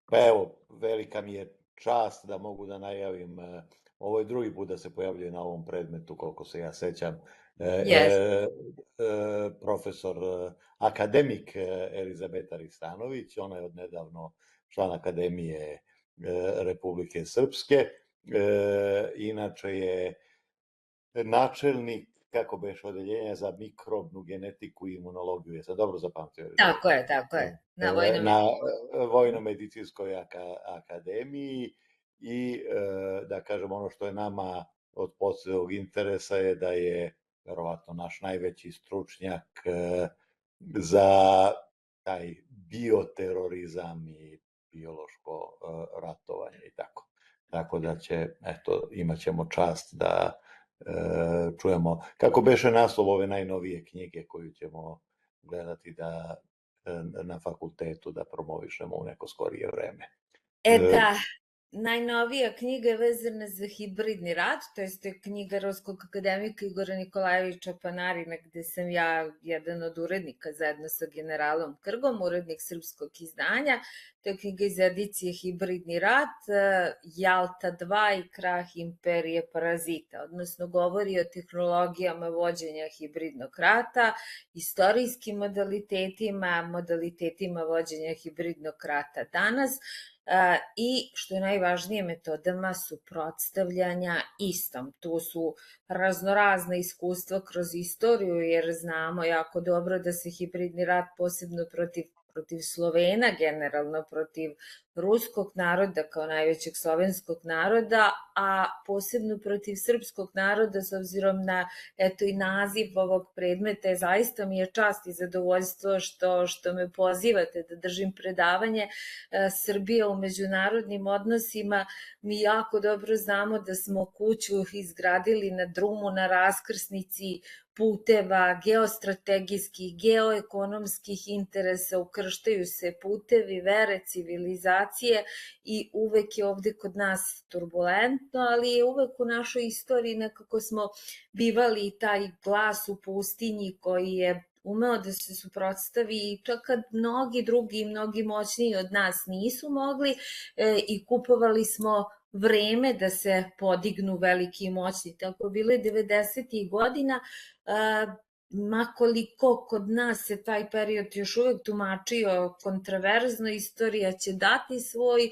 Pa evo, velika mi je čast da mogu da najavim, ovo je drugi put da se pojavljuje na ovom predmetu, koliko se ja sećam, Jeste. profesor akademik Elizabeta Ristanović, ona je odnedavno član Akademije Republike Srpske, inače je načelnik, kako beše, odeljenja za mikrobnu genetiku i imunologiju, jesam dobro zapamtio, Tako Elizabeta? je, tako je. Na vojnom Na medicinskom. Vojno-medicinskoj akademiji i da kažem ono što je nama od posebnog interesa je da je verovatno naš najveći stručnjak za taj bioterorizam i biološko ratovanje i tako. Tako da će, eto, imat ćemo čast da čujemo, kako beše naslov ove najnovije knjige koju ćemo gledati na fakultetu da promovišemo u neko skorije vreme. Da, najnovija knjiga je vezana za hibridni rat, to je knjiga ruskog akademika Igora Nikolajevića Panarina, gde sam ja jedan od urednika zajedno sa generalom Krgom, urednik srpskog izdanja. To je knjiga iz edicije Hibridni rat, Jalta 2 i krah imperije parazita, odnosno govori o tehnologijama vođenja hibridnog rata, istorijskim modalitetima vođenja hibridnog rata danas, i, što je najvažnije, metodama suprotstavljanja istom. Tu su raznorazna iskustva kroz istoriju, jer znamo jako dobro da se hibridni rat posebno protiv Slovena, generalno protiv ruskog naroda kao najvećeg slovenskog naroda, a posebno protiv srpskog naroda, s obzirom na, eto, i naziv ovog predmeta, zaista mi je čast i zadovoljstvo što me pozivate da držim predavanje Srbija u međunarodnim odnosima. Mi jako dobro znamo da smo kuću izgradili na drumu, na raskrsnici puteva, geostrategijskih, geoekonomskih interesa, ukrštaju se putevi vere, civilizacije i uvek je ovde kod nas turbulentno, ali je uvek u našoj istoriji nekako smo bivali taj glas u pustinji koji je umeo da se suprotstavi i čak kad mnogi drugi i mnogi moćniji od nas nisu mogli, i kupovali smo vreme da se podignu veliki i moćni. Tako bilo je 90. godina, makoliko kod nas se taj period još uvek tumačio kontraverzno, istorija će dati svoj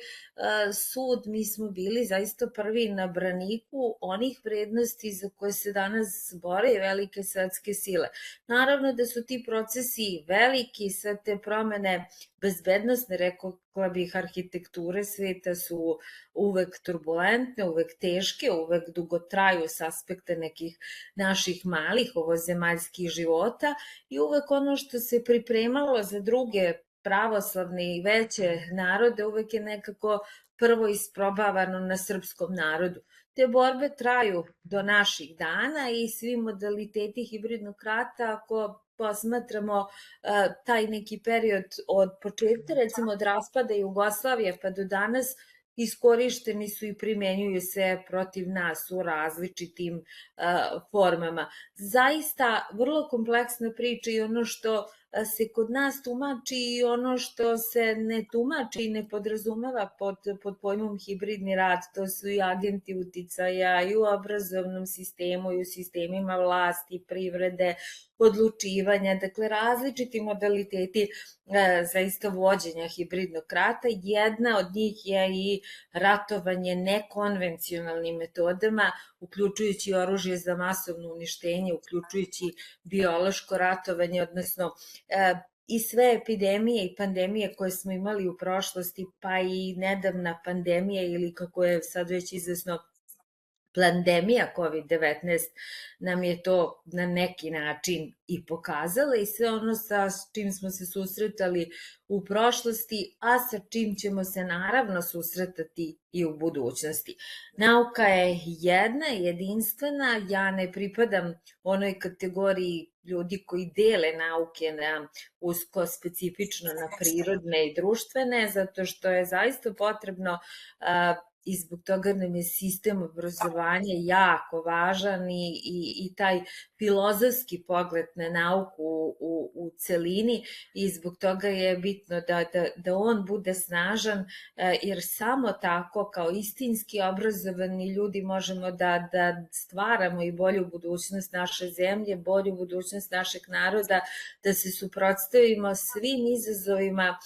sud. Mi smo bili zaista prvi na braniku onih vrednosti za koje se danas bore velike svetske sile. Naravno da su ti procesi veliki, sve te promene bezbednosne, rekla bih, arhitekture sveta su uvek turbulentne, uvek teške, uvek dugotraju s aspekta nekih naših malih ovozemaljskih života i uvek ono što se pripremalo za druge pravoslavne i veće narode uvek je nekako prvo isprobavano na srpskom narodu. Te borbe traju do naših dana i svi modaliteti hibridnog rata, ako posmatramo taj neki period od početka, recimo od raspada Jugoslavije pa do danas, iskorišteni su i primenjuju se protiv nas u različitim formama. Zaista vrlo kompleksna priča i ono što se kod nas tumači i ono što se ne tumači i ne podrazumeva pod pojmom hibridni rat, to su i agenti uticaja i u obrazovnom sistemu i u sistemima vlasti, privrede, odlučivanja, dakle različiti modaliteti zaista vođenja hibridnog rata. Jedna od njih je i ratovanje nekonvencionalnim metodama, uključujući oružje za masovno uništenje, uključujući biološko ratovanje, odnosno i sve epidemije i pandemije koje smo imali u prošlosti, pa i nedavna pandemija ili kako je sad već izvesno pandemija COVID-19 nam je to na neki način i pokazala i sve ono sa čim smo se susretali u prošlosti, a sa čim ćemo se naravno susretati i u budućnosti. Nauka je jedna, jedinstvena, ja ne pripadam onoj kategoriji ljudi koji dele nauke na usko specifično na prirodne i društvene, zato što je zaista potrebno i zbog toga nam je sistem obrazovanja jako važan i taj filozofski pogled na nauku u celini i zbog toga je bitno da on bude snažan, jer samo tako kao istinski obrazovani ljudi možemo da stvaramo i bolju budućnost naše zemlje, bolju budućnost našeg naroda, da se suprotstavimo svim izazovima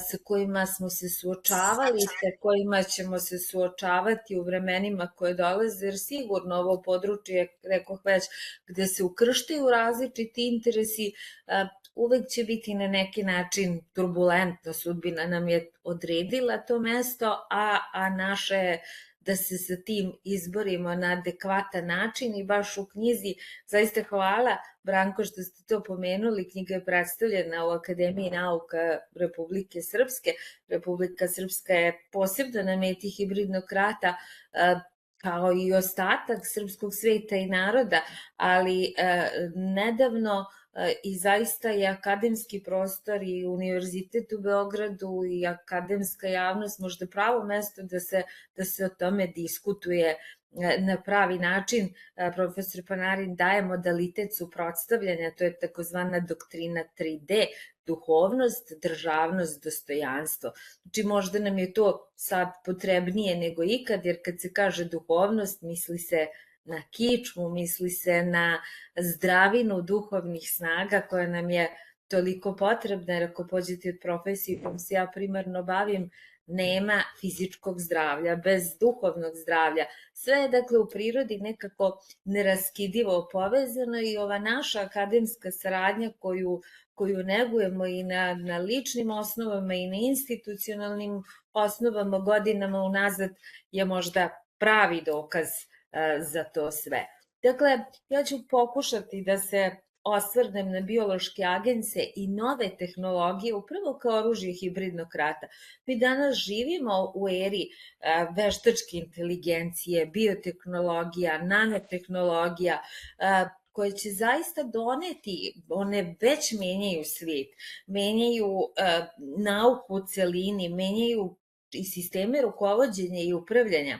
sa kojima smo se suočavali, sa kojima ćemo se suočavati u vremenima koje dolaze, jer sigurno ovo područje, rekoh već, gde se ukrštaju različiti interesi, uvek će biti na neki način turbulentno. Sudbina nam je odredila to mesto, a naše da se sa tim izborimo na adekvatan način i baš u knjizi, zaista hvala Branko što ste to pomenuli, knjiga je predstavljena u Akademiji nauka Republike Srpske. Republika Srpska je posebno na meti hibridnog rata, kao i ostatak srpskog sveta i naroda, ali nedavno i zaista je akademski prostor i Univerzitet u Beogradu i akademska javnost možda pravo mesto da se o tome diskutuje na pravi način. Profesor Panarin daje modalitet suprotstavljanja, to je takozvana doktrina 3D, duhovnost, državnost, dostojanstvo. Znači možda nam je to sad potrebnije nego ikad, jer kad se kaže duhovnost, misli se na kičmu, misli se na zdravinu duhovnih snaga koja nam je toliko potrebna, jer ako pođete od profesije kojom se ja primarno bavim, nema fizičkog zdravlja bez duhovnog zdravlja. Sve je dakle u prirodi nekako neraskidivo povezano i ova naša akademska saradnja koju negujemo i na ličnim osnovama i na institucionalnim osnovama godinama unazad je možda pravi dokaz za to sve. Dakle, ja ću pokušati da se osvrnem na biološke agense i nove tehnologije upravo kao oružje hibridnog rata. Mi danas živimo u eri veštačke inteligencije, biotehnologija, nanotehnologija, koje će zaista doneti, one već menjaju svijet, menjaju nauku u celini, menjaju i sisteme rukovođenja i upravljanja.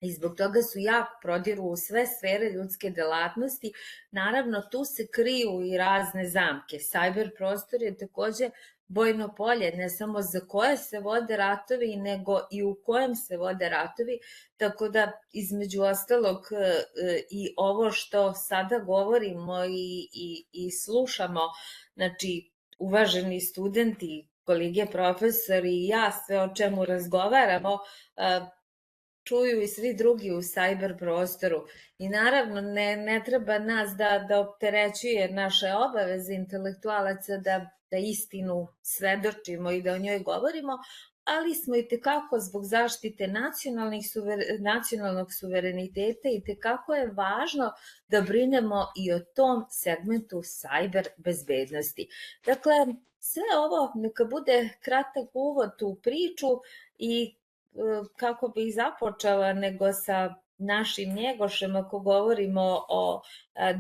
I zbog toga su jako prodiru u sve sfere ljudske delatnosti. Naravno, tu se kriju i razne zamke. Cyber prostor je takođe bojno polje, ne samo za koje se vode ratovi, nego i u kojem se vode ratovi, tako da između ostalog i ovo što sada govorimo i slušamo, znači uvaženi studenti, kolege profesori i ja, sve o čemu razgovaramo, čuju i svi drugi u cyber prostoru. I naravno ne treba nas da opterećuje naše obaveze intelektualaca da istinu svedočimo i da o njoj govorimo, ali smo i tekako zbog zaštite nacionalnog suvereniteta i tekako je važno da brinemo i o tom segmentu cyber bezbednosti. Dakle, sve ovo neka bude kratak uvod u priču i kako bih započela nego sa našim Njegošem, ako govorimo o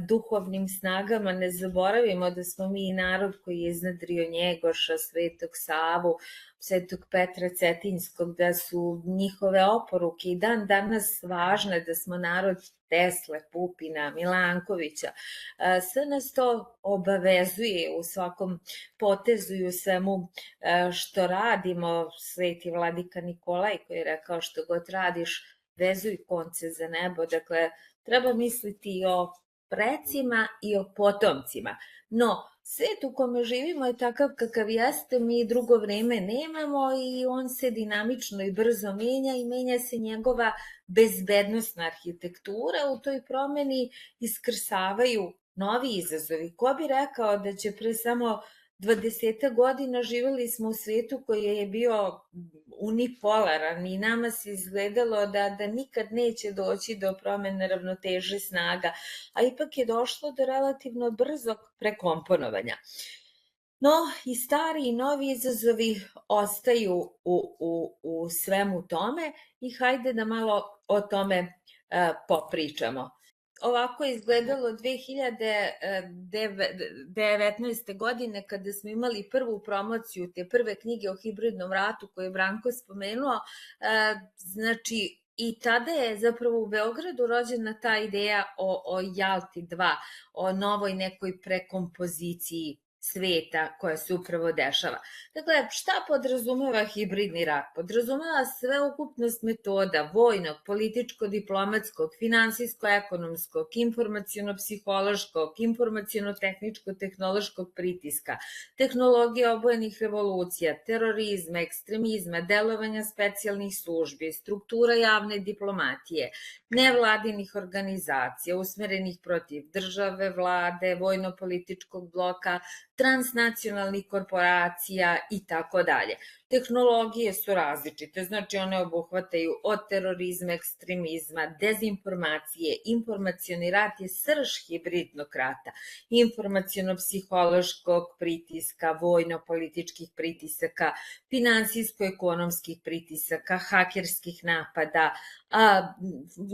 duhovnim snagama, ne zaboravimo da smo mi narod koji je iznedrio Njegoša, Svetog Savu, Svetog Petra Cetinjskog, da su njihove oporuke i dan danas važne, da smo narod Tesle, Pupina, Milankovića. Sve nas to obavezuje u svakom potezu i u svemu što radimo. Sveti vladika Nikolaj koji je rekao što god radiš, vezuj konce za nebo. Dakle, treba misliti i o precima i o potomcima. No, svet u kome živimo je takav kakav jeste, mi drugo vreme nemamo i on se dinamično i brzo menja i menja se njegova bezbednostna arhitektura. U toj promeni iskrsavaju novi izazovi. Ko bi rekao da će pre samo 20 godina živjeli smo u svetu koji je bio unipolaran i nama se izgledalo da nikad neće doći do promene ravnoteže snaga, a ipak je došlo do relativno brzog prekomponovanja. No, i stari i novi izazovi ostaju u svemu tome i hajde da malo o tome popričamo. ovako je izgledalo 2019. godine kada smo imali prvu promociju te prve knjige o hibridnom ratu koju je Branko spomenuo. Znači, i tada je zapravo u Beogradu rođena ta ideja o Jalti 2, o novoj nekoj prekompoziciji sveta koja se upravo dešava. Dakle, šta podrazumeva hibridni rat? Podrazumeva sveukupnost metoda vojnog, političko-diplomatskog, finansijsko-ekonomskog, informaciono-psihološkog, informaciono-tehničko-tehnološkog pritiska, tehnologije obojenih revolucija, terorizma, ekstremizma, delovanja specijalnih službi, struktura javne diplomatije, nevladinih organizacija usmerenih protiv države, vlade, vojno-političkog bloka, transnacionalnih korporacija i tako dalje. Tehnologije su različite, znači one obuhvataju od terorizma, ekstremizma, dezinformacije, informacioni rat je srž hibridnog rata, informaciono-psihološkog pritiska, vojno-političkih pritisaka, finansijsko-ekonomskih pritisaka, hakerskih napada,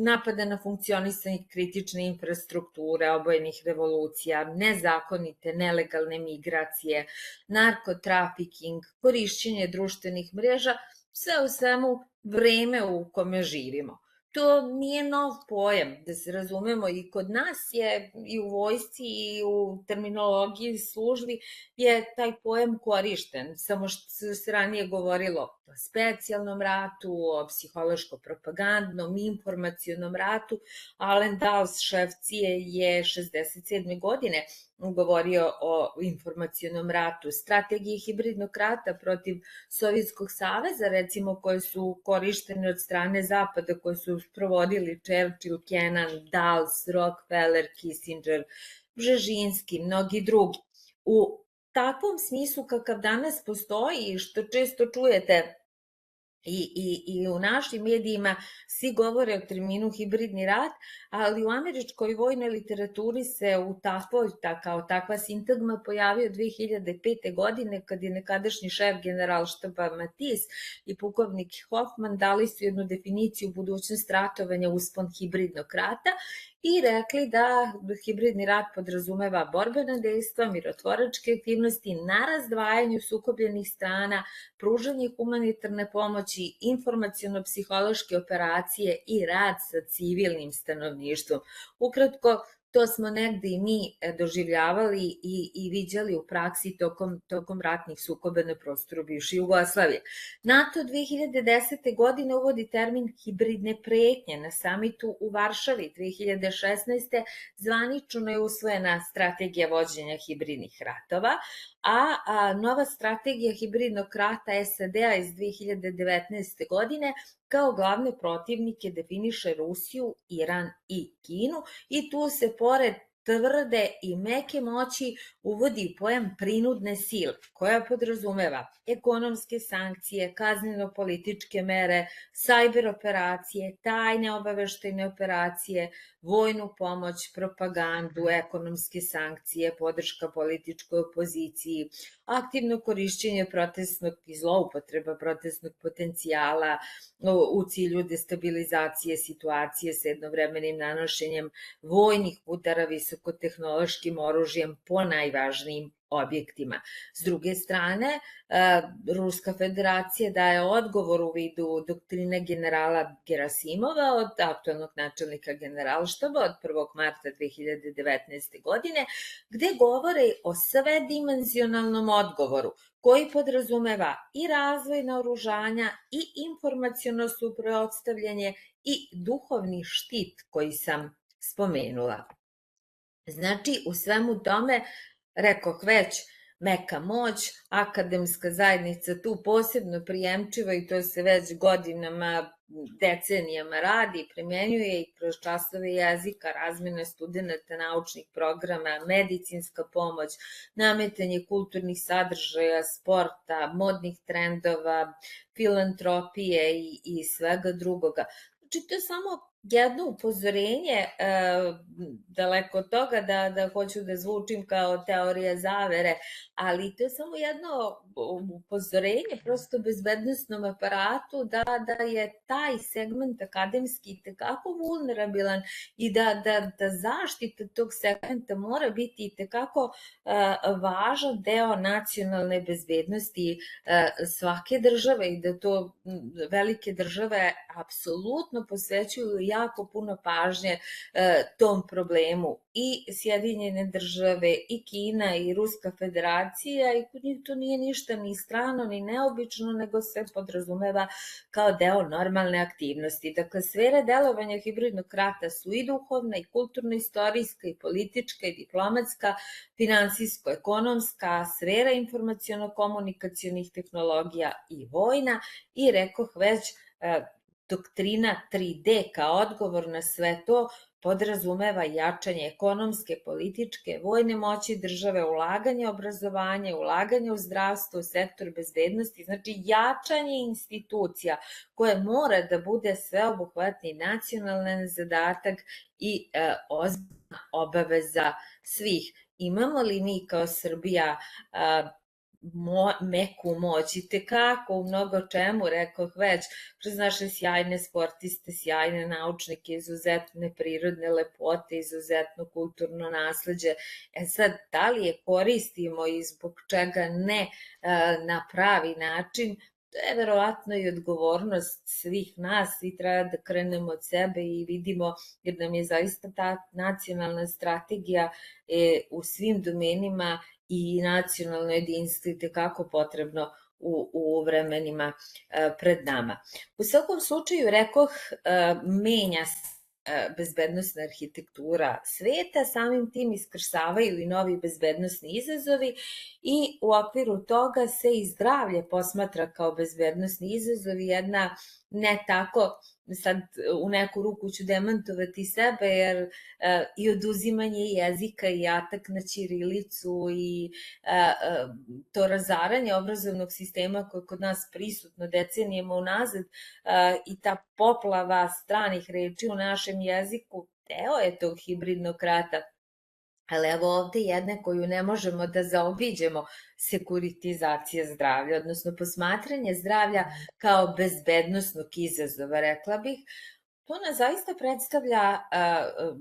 napada na funkcionisanje kritične infrastrukture, obojenih revolucija, nezakonite, nelegalne migracije, narkotrafiking, korišćenje društvenih mreža, sve u svemu vreme u kome živimo. To nije nov pojam, da se razumemo, i kod nas je i u vojsci i u terminologiji službi je taj pojam korišten, samo što se ranije govorilo o specijalnom ratu, o psihološko-propagandnom, informacionom ratu. Alen Dals, šef CIA, je 67. godine govorio o informacionom ratu, strategiji hibridnog rata protiv Sovjetskog saveza, recimo, koje su korištene od strane Zapada, koje su provodili Churchill, Kennan, Dals, Rockefeller, Kissinger, Bžežinski, mnogi drugi. U takvom smislu kakav danas postoji i što često čujete i u našim medijima, svi govore o terminu hibridni rat, ali u američkoj vojnoj literaturi se u kao takva sintagma pojavio 2005. godine kad je nekadašnji šef generalštaba Matis i pukovnik Hoffman dali su jednu definiciju budućnost ratovanja uspon hibridnog rata i rekli da hibridni rat podrazumeva borbena dejstva, mirotvoračke aktivnosti na razdvajanju sukobljenih strana, pružanje humanitarne pomoći, informaciono-psihološke operacije i rad sa civilnim stanovništvom. Ukratko, to smo negde i mi doživljavali i viđali u praksi tokom ratnih sukoba na prostoru bivše Jugoslavije. NATO 2010. godine uvodi termin hibridne pretnje. Na samitu u Varšavi 2016. zvanično je usvojena strategija vođenja hibridnih ratova, a nova strategija hibridnog rata SAD-a iz 2019. godine kao glavne protivnike definiše Rusiju, Iran i Kinu i tu se pored tvrde i meke moći uvodi pojam prinudne sile, koja podrazumeva ekonomske sankcije, kazneno-političke mere, sajber operacije, tajne obaveštajne operacije, vojnu pomoć, propagandu, ekonomske sankcije, podrška političkoj opoziciji, aktivno korišćenje protestnog i zloupotreba protestnog potencijala u cilju destabilizacije situacije sa jednovremenim nanošenjem vojnih udara visokotehnološkim oružjem po najvažnijim objektima. S druge strane, Ruska federacija daje odgovor u vidu doktrine generala Gerasimova od aktualnog načelnika generalštaba od 1. marta 2019. godine, gde govore o svedimenzionalnom odgovoru koji podrazumeva i razvoj naoružanja i informaciono suprotstavljanje i duhovni štit koji sam spomenula. Znači, u svemu tome, rekoh već, meka moć, akademska zajednica tu posebno prijemčiva i to se već godinama, decenijama radi, primenjuje i kroz časove jezika, razmjena studenta, naučnih programa, medicinska pomoć, nametanje kulturnih sadržaja, sporta, modnih trendova, filantropije i svega drugoga. Znači, to je samo jedno upozorenje, daleko od toga da hoću da zvučim kao teorija zavere, ali to je samo jedno upozorenje prosto bezbednostnom aparatu da je taj segment akademski tekako vulnerabilan i da zaštita tog segmenta mora biti tekako važan deo nacionalne bezbednosti svake države i da to velike države apsolutno posvećuju jako puno pažnje tom problemu. I Sjedinjene države, i Kina, i Ruska federacija, i kod njih to nije ništa ni strano, ni neobično, nego se podrazumeva kao deo normalne aktivnosti. Dakle, sfere delovanja hibridnog rata su i duhovna, i kulturno-istorijska, i politička, i diplomatska, finansijsko-ekonomska, sfera informaciono-komunikacionih tehnologija i vojna, i rekoh već doktrina 3D kao odgovor na sve to podrazumeva jačanje ekonomske, političke, vojne moći države, ulaganje u obrazovanje, ulaganje u zdravstvo, sektor bezbednosti, znači jačanje institucija koje mora da bude sveobuhvatni nacionalni zadatak i ozbiljna obaveza svih. Imamo li mi kao Srbija meku moć i tekako u mnogo čemu, rekoh već, kroz naše sjajne sportiste, sjajne naučnike, izuzetne prirodne lepote, izuzetno kulturno nasleđe. Sad, da li je koristimo i zbog čega ne na pravi način, to je verovatno i odgovornost svih nas, svi treba da krenemo od sebe i vidimo, jer nam je zaista ta nacionalna strategija u svim domenima i nacionalno jedinstvo i tekako potrebno u vremenima pred nama. U svakom slučaju, rekoh, menja bezbednostna arhitektura sveta, samim tim iskrsavaju i novi bezbednosni izazovi i u okviru toga se i zdravlje posmatra kao bezbednosni izazov i jedna ne tako, sad u neku ruku ću demantovati sebe, jer i oduzimanje jezika i atak na ćirilicu i to razaranje obrazovnog sistema koje je kod nas prisutno decenijama unazad i ta poplava stranih reči u našem jeziku, deo je tog hibridnog rata. Ali evo ovde jedne koju ne možemo da zaobiđemo, sekuritizacija zdravlja, odnosno posmatranje zdravlja kao bezbednosnog izazova, rekla bih. To nas zaista predstavlja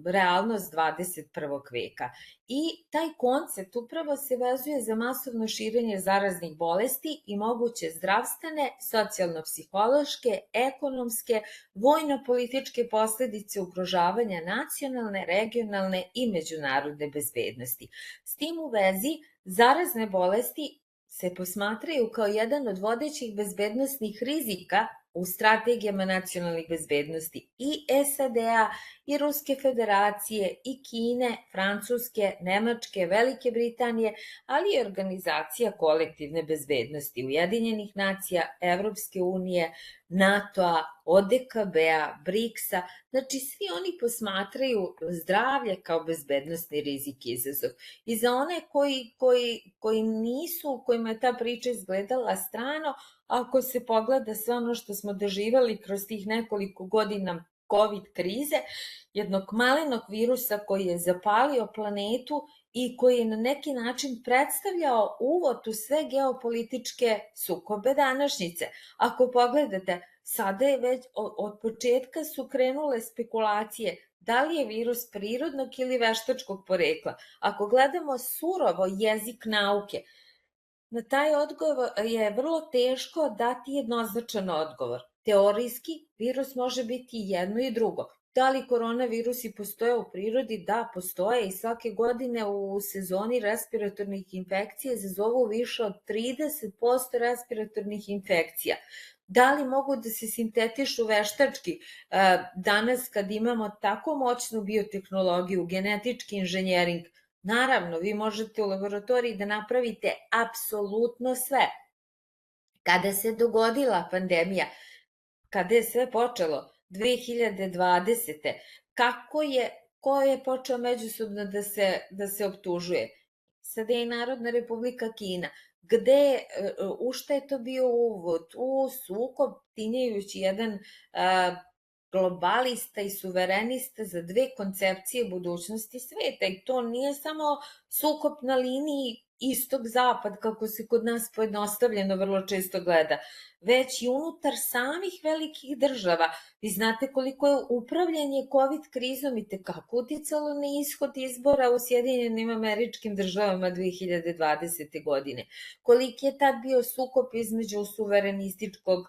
realnost 21. veka i taj koncept upravo se vezuje za masovno širenje zaraznih bolesti i moguće zdravstvene, socijalno-psihološke, ekonomske, vojno-političke posledice ugrožavanja nacionalne, regionalne i međunarodne bezbednosti. S tim u vezi, zarazne bolesti se posmatraju kao jedan od vodećih bezbednosnih rizika u strategijama nacionalnih bezbednosti i SAD-a, i Ruske federacije, i Kine, Francuske, Nemačke, Velike Britanije, ali i organizacija kolektivne bezbednosti Ujedinjenih nacija, Evropske unije, NATO-a, ODKB-a, BRICS-a, znači svi oni posmatraju zdravlje kao bezbednosni rizik i izazov. I za one koji nisu, kojima je ta priča izgledala strano, ako se pogleda sve ono što smo doživali kroz tih nekoliko godina COVID krize, jednog malenog virusa koji je zapalio planetu i koji je na neki način predstavljao uvod u sve geopolitičke sukobe današnjice. Ako pogledate, sada je već od početka su krenule spekulacije da li je virus prirodnog ili veštačkog porekla. Ako gledamo surovo jezik nauke, na taj odgovor je vrlo teško dati jednoznačan odgovor. Teorijski, virus može biti jedno i drugo. Da li koronavirusi postoje u prirodi? Da, postoje i svake godine u sezoni respiratornih infekcija izazovu više od 30% respiratornih infekcija. Da li mogu da se sintetišu veštački? Danas kad imamo tako moćnu biotehnologiju, genetički inženjering, naravno, vi možete u laboratoriji da napravite apsolutno sve. Kada se dogodila pandemija, kada je sve počelo, 2020. Ko je počeo međusobno da se optužuje? Sada je i Narodna Republika Kina. U šta je to bio uvod? U sukob, tinjajući jedan globalista i suverenista za dve koncepcije budućnosti sveta i to nije samo sukob na liniji istok-zapad, kako se kod nas pojednostavljeno vrlo često gleda, već i unutar samih velikih država. Vi znate koliko je upravljanje COVID krizom i tekako uticalo na ishod izbora u Sjedinjenim Američkim Državama 2020. godine. Koliki je tad bio sukob između suverenističkog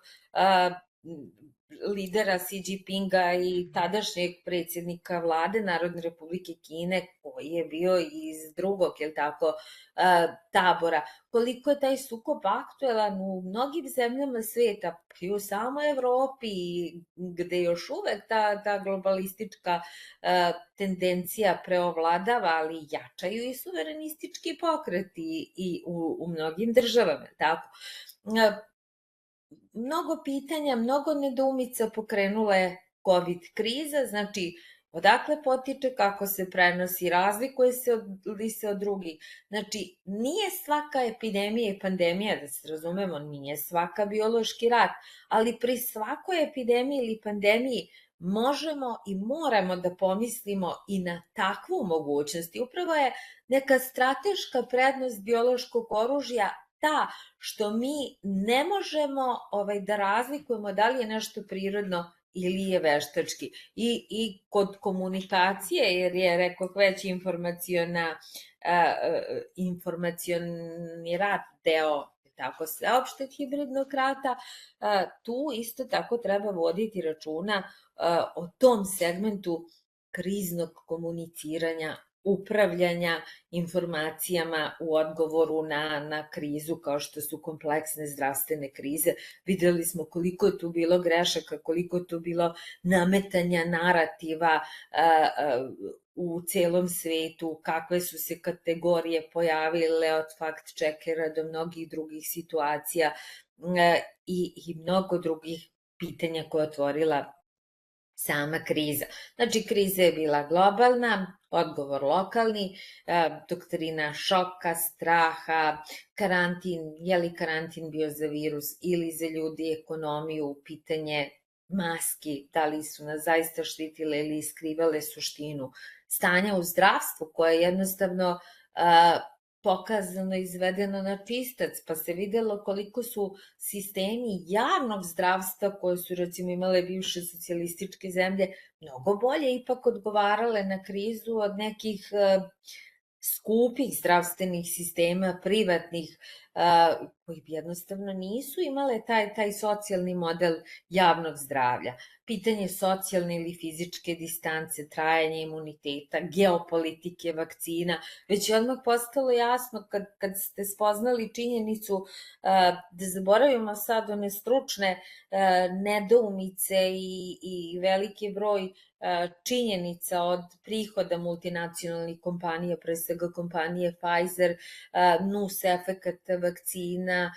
lidera Xi Jinpinga i tadašnjeg predsjednika vlade Narodne republike Kine, koji je bio iz drugog, tabora. Koliko je taj sukob aktuelan u mnogim zemljama sveta, i u samoj Evropi, gde još uvek ta globalistička tendencija preovladava, ali jačaju i suverenistički pokreti i u mnogim državama, tako. Mnogo pitanja, mnogo nedoumica pokrenula je COVID kriza, znači odakle potiče, kako se prenosi, razlikuje se od drugih. Znači, nije svaka epidemija i pandemija, da se razumemo, nije svaka biološki rat, ali pri svakoj epidemiji ili pandemiji možemo i moramo da pomislimo i na takvu mogućnost. I upravo je neka strateška prednost biološkog oružja ta što mi ne možemo da razlikujemo da li je nešto prirodno ili je veštački. I kod komunikacije, jer je, rekoh već, informacioni rat deo tako sveopšteg hibridnog rata, tu isto tako treba voditi računa o tom segmentu kriznog komuniciranja, upravljanja informacijama u odgovoru na krizu, kao što su kompleksne zdravstvene krize. Videli smo koliko je tu bilo grešaka, koliko je tu bilo nametanja narativa u celom svetu, kakve su se kategorije pojavile od fact-checkera do mnogih drugih situacija i mnogo drugih pitanja koje je otvorila sama kriza. Znači, kriza je bila globalna, odgovor lokalni, doktrina šoka, straha, karantin, je li karantin bio za virus ili za ljudi, ekonomiju, pitanje maski, da li su nas zaista štitile ili skrivale suštinu, stanja u zdravstvu koje je jednostavno pokazano, izvedeno na čistac, pa se videlo koliko su sistemi javnog zdravstva koje su recimo imale bivše socijalističke zemlje mnogo bolje ipak odgovarale na krizu od nekih skupih zdravstvenih sistema, privatnih, koji jednostavno nisu imale taj socijalni model javnog zdravlja. Pitanje socijalne ili fizičke distance, trajanje imuniteta, geopolitike, vakcina, već je odmah postalo jasno kad ste spoznali činjenicu da zaboravimo sad one stručne nedoumice i veliki broj činjenica od prihoda multinacionalnih kompanija, pre svega kompanije Pfizer, nus efekata vakcina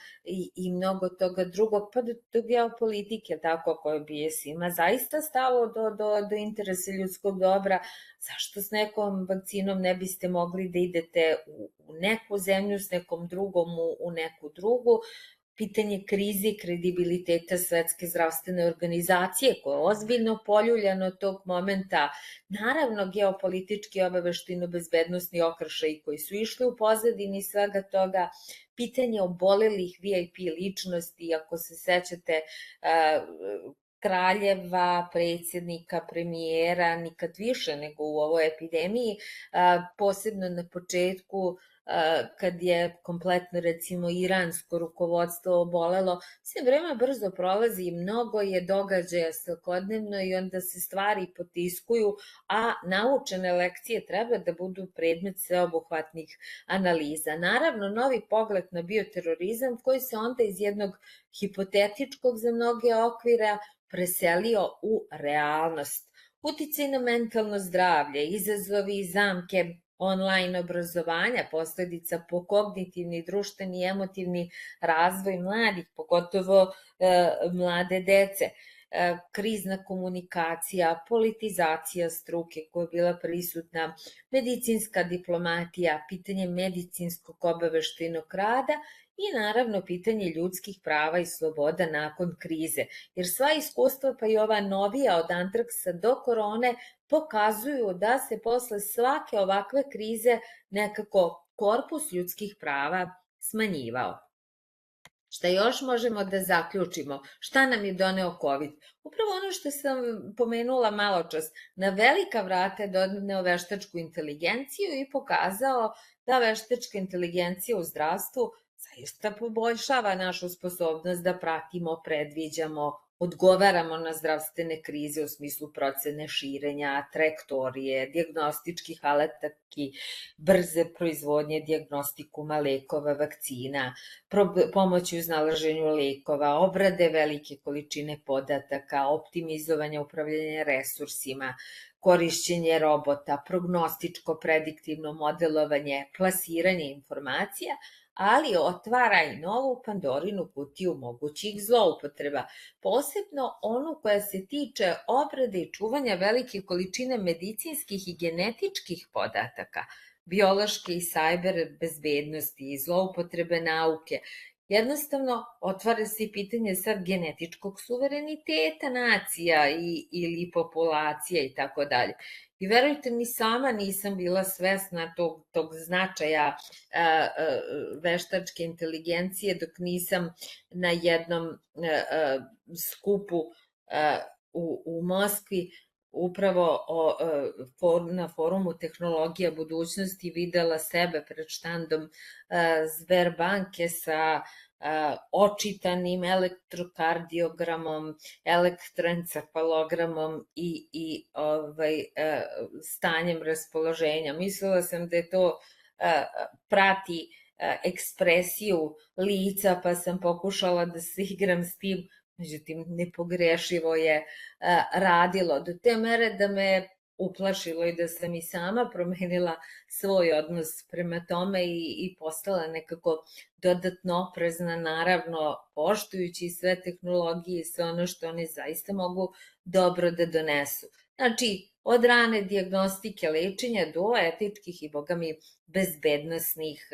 i mnogo toga drugog, pa do geopolitike, tako, koje bi je svima zaista stalo do interesa ljudskog dobra. Zašto s nekom vakcinom ne biste mogli da idete u neku zemlju, s nekom drugom u neku drugu? Pitanje krize i kredibiliteta Svetske zdravstvene organizacije, koje je ozbiljno poljuljano tog momenta, naravno geopolitički, obaveštajno-bezbednosni okršaji koji su išli u pozadini svega toga, pitanje obolelih VIP ličnosti, ako se sećate kraljeva, predsjednika, premijera, nikad više nego u ovoj epidemiji, posebno na početku, kad je kompletno, recimo, iransko rukovodstvo obolelo, sve vreme brzo prolazi i mnogo je događaja svakodnevno i onda se stvari potiskuju, a naučene lekcije treba da budu predmet sveobuhvatnih analiza. Naravno, novi pogled na bioterorizam koji se onda iz jednog hipotetičkog za mnoge okvira preselio u realnost. Uticaj na mentalno zdravlje, izazovi i zamke online obrazovanja, posledica po kognitivni, društveni i emotivni razvoj mladih, pogotovo mlade dece, krizna komunikacija, politizacija struke koja je bila prisutna, medicinska diplomatija, pitanje medicinskog obaveštajnog rada i naravno pitanje ljudskih prava i sloboda nakon krize, jer sva iskustva, pa i ova novija od antraksa do korone, pokazuju da se posle svake ovakve krize nekako korpus ljudskih prava smanjivao. Šta još možemo da zaključimo? Šta nam je doneo COVID? Upravo ono što sam pomenula malo čas, na velika vrata je doneo veštačku inteligenciju i pokazao da veštačka inteligencija u zdravstvu zaista poboljšava našu sposobnost da pratimo, predviđamo, odgovaramo na zdravstvene krize u smislu procene širenja, trajektorije, dijagnostičkih alataki, brze proizvodnje dijagnostikuma, lekova, vakcina, pomoći u iznalaženju lekova, obrade velike količine podataka, optimizovanje upravljanja resursima, korišćenje robota, prognostičko prediktivno modelovanje, plasiranje informacija, ali otvara i novu Pandorinu kutiju mogućih zloupotreba, posebno onu koja se tiče obrade i čuvanja velike količine medicinskih i genetičkih podataka, biološke i sajber bezbednosti i zloupotrebe nauke. Jednostavno, otvara se i pitanje sad genetičkog suvereniteta nacija ili populacija i tako dalje. I verujte, ni sama nisam bila svesna tog značaja veštačke inteligencije dok nisam na jednom skupu u Moskvi upravo na forumu tehnologija budućnosti videla sebe pred štandom Sberbanke sa očitanim elektrokardiogramom, elektroencefalogramom i stanjem raspoloženja. Mislila sam da je to prati ekspresiju lica, pa sam pokušala da se igram s tim, međutim nepogrešivo je radilo do te mere da me uplašilo i da sam i sama promenila svoj odnos prema tome i postala nekako dodatno oprezna, naravno poštujući sve tehnologije i sve ono što one zaista mogu dobro da donesu. Znači, od rane dijagnostike lečenja do etičkih i, bogami, bezbednosnih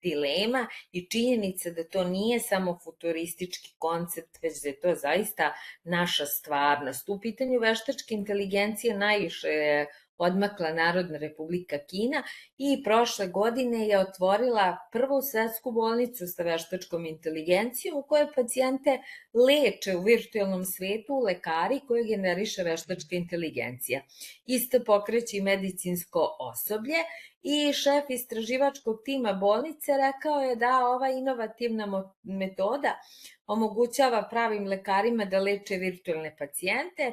dilema i činjenica da to nije samo futuristički koncept, već da je to zaista naša stvarnost. U pitanju veštačke inteligencije najviše je odmakla Narodna Republika Kina i prošle godine je otvorila prvu svetsku bolnicu sa veštačkom inteligencijom u kojoj pacijente leče u virtualnom svetu lekari koje generiše veštačka inteligencija. Isto pokreće i medicinsko osoblje i šef istraživačkog tima bolnice rekao je da ova inovativna metoda omogućava pravim lekarima da leče virtualne pacijente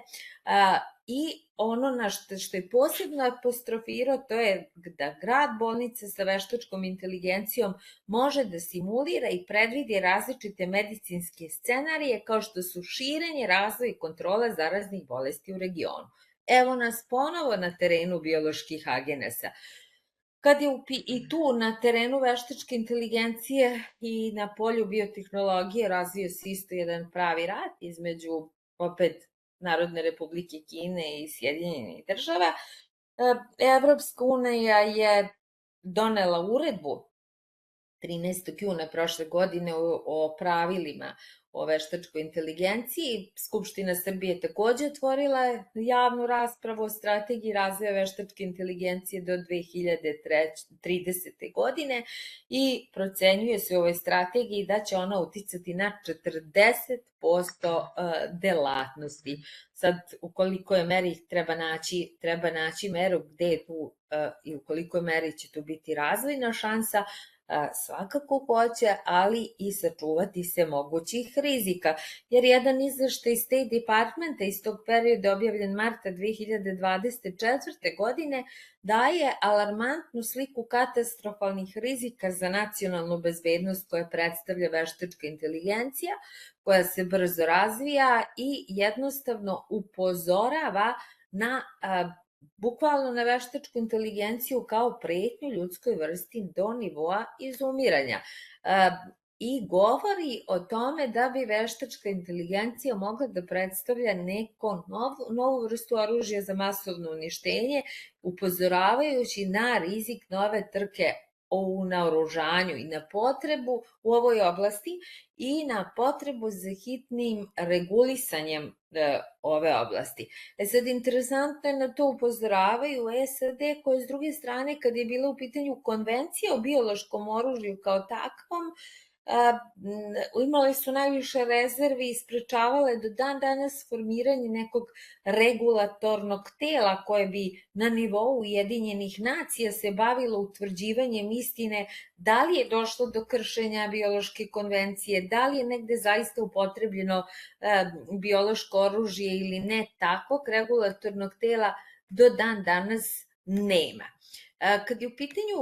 i ono na što je posebno apostrofirao, to je da grad bolnice sa veštačkom inteligencijom može da simulira i predvidi različite medicinske scenarije kao što su širenje, razvoj i kontrola zaraznih bolesti u regionu. Evo nas ponovo na terenu bioloških agenesa. Kad je i tu na terenu veštačke inteligencije i na polju biotehnologije razvio se isto jedan pravi rat između opet Narodne Republike Kine i Sjedinjenih država, Evropska unija je donela uredbu 13. juna prošle godine o pravilima o veštačkoj inteligenciji. Skupština Srbije takođe otvorila javnu raspravu o strategiji razvoja veštačke inteligencije do 2030. godine i procenjuje se u ovoj strategiji da će ona uticati na 40% delatnosti. Sad, u kolikoj meri treba naći meru gde je tu i u kolikoj meri će tu biti razvojna šansa, svakako hoće, ali i sačuvati se mogućih rizika. Jer jedan izveštaj State Departmenta iz tog perioda objavljen marta 2024. godine daje alarmantnu sliku katastrofalnih rizika za nacionalnu bezbednost koja predstavlja veštačka inteligencija, koja se brzo razvija i jednostavno upozorava na bukvalno na veštačku inteligenciju kao pretnju ljudskoj vrsti do nivoa izumiranja. I govori o tome da bi veštačka inteligencija mogla da predstavlja neku novu vrstu oružja za masovno uništenje, upozoravajući na rizik nove trke u naoružanju i na potrebu u ovoj oblasti i na potrebu za hitnim regulisanjem ove oblasti. Sad, interesantno je na to upozoravaju SAD, koje s druge strane, kad je bila u pitanju konvencija o biološkom oružju kao takvom, imale su najviše rezervi i sprečavale do dan danas formiranje nekog regulatornog tela koje bi na nivou Ujedinjenih nacija se bavilo utvrđivanjem istine da li je došlo do kršenja biološke konvencije, da li je negde zaista upotrebljeno biološko oružje ili ne. Takvog regulatornog tela do dan danas nema. Kad je u pitanju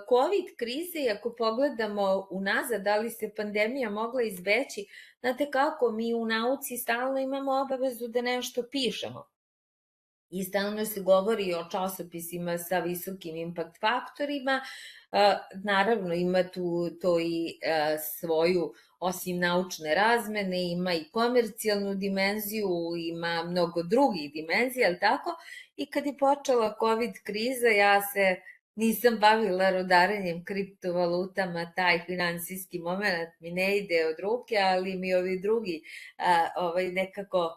COVID krize i ako pogledamo unazad da li se pandemija mogla izbeći, znate kako, mi u nauci stalno imamo obavezu da nešto pišemo. I stalno se govori o časopisima sa visokim impact faktorima, naravno ima tu to i svoju, osim naučne razmene, ima i komercijalnu dimenziju, ima mnogo drugih dimenzija, ali tako? I kad je počela COVID kriza, ja se nisam bavila rudarenjem kriptovalutama, taj finansijski moment mi ne ide od ruke, ali mi ovi drugi nekako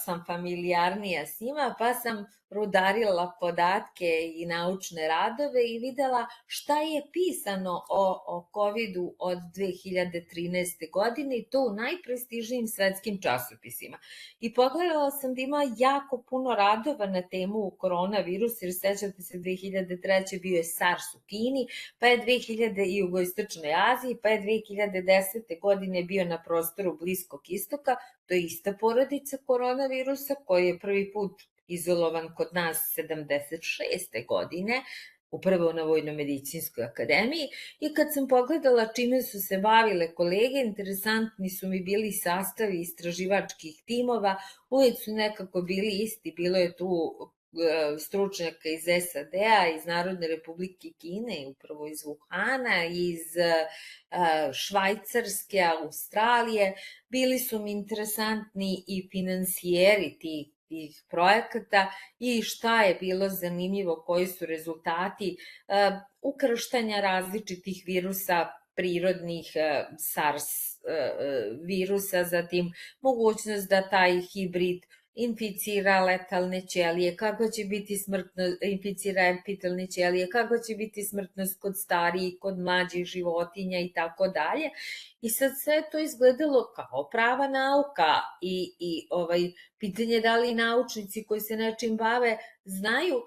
sam familijarnija s njima, pa sam rudarila podatke i naučne radove i videla šta je pisano o COVID-u od 2013. godine i to u najprestižnijim svetskim časopisima. I pogledala sam da ima jako puno radova na temu koronavirusa, jer sećate se 2003. bio je SARS u Kini, pa je 2000 i jugoistočnoj Aziji, pa je 2010. godine bio na prostoru Bliskog istoka. To je ista porodica koronavirusa koji je prvi put izolovan kod nas 76. godine, upravo na Vojno-medicinskoj akademiji. I kad sam pogledala čime su se bavile kolege, interesantni su mi bili sastavi istraživačkih timova, uvijek su nekako bili isti, bilo je tu stručnjaka iz SAD-a, iz Narodne republike Kine, upravo iz Wuhana, iz Švajcarske, Australije. Bili su mi interesantni i finansijeri tih projekata i šta je bilo zanimljivo, koji su rezultati ukrštanja različitih virusa, prirodnih SARS virusa, zatim mogućnost da taj hibrid inficira letalne ćelije, kako će biti inficira epitalne ćelije, kako će biti smrtnost kod starijih, kod mlađih životinja i tako dalje. I sad sve to izgledalo kao prava nauka i pitanje da li naučnici koji se nečim bave znaju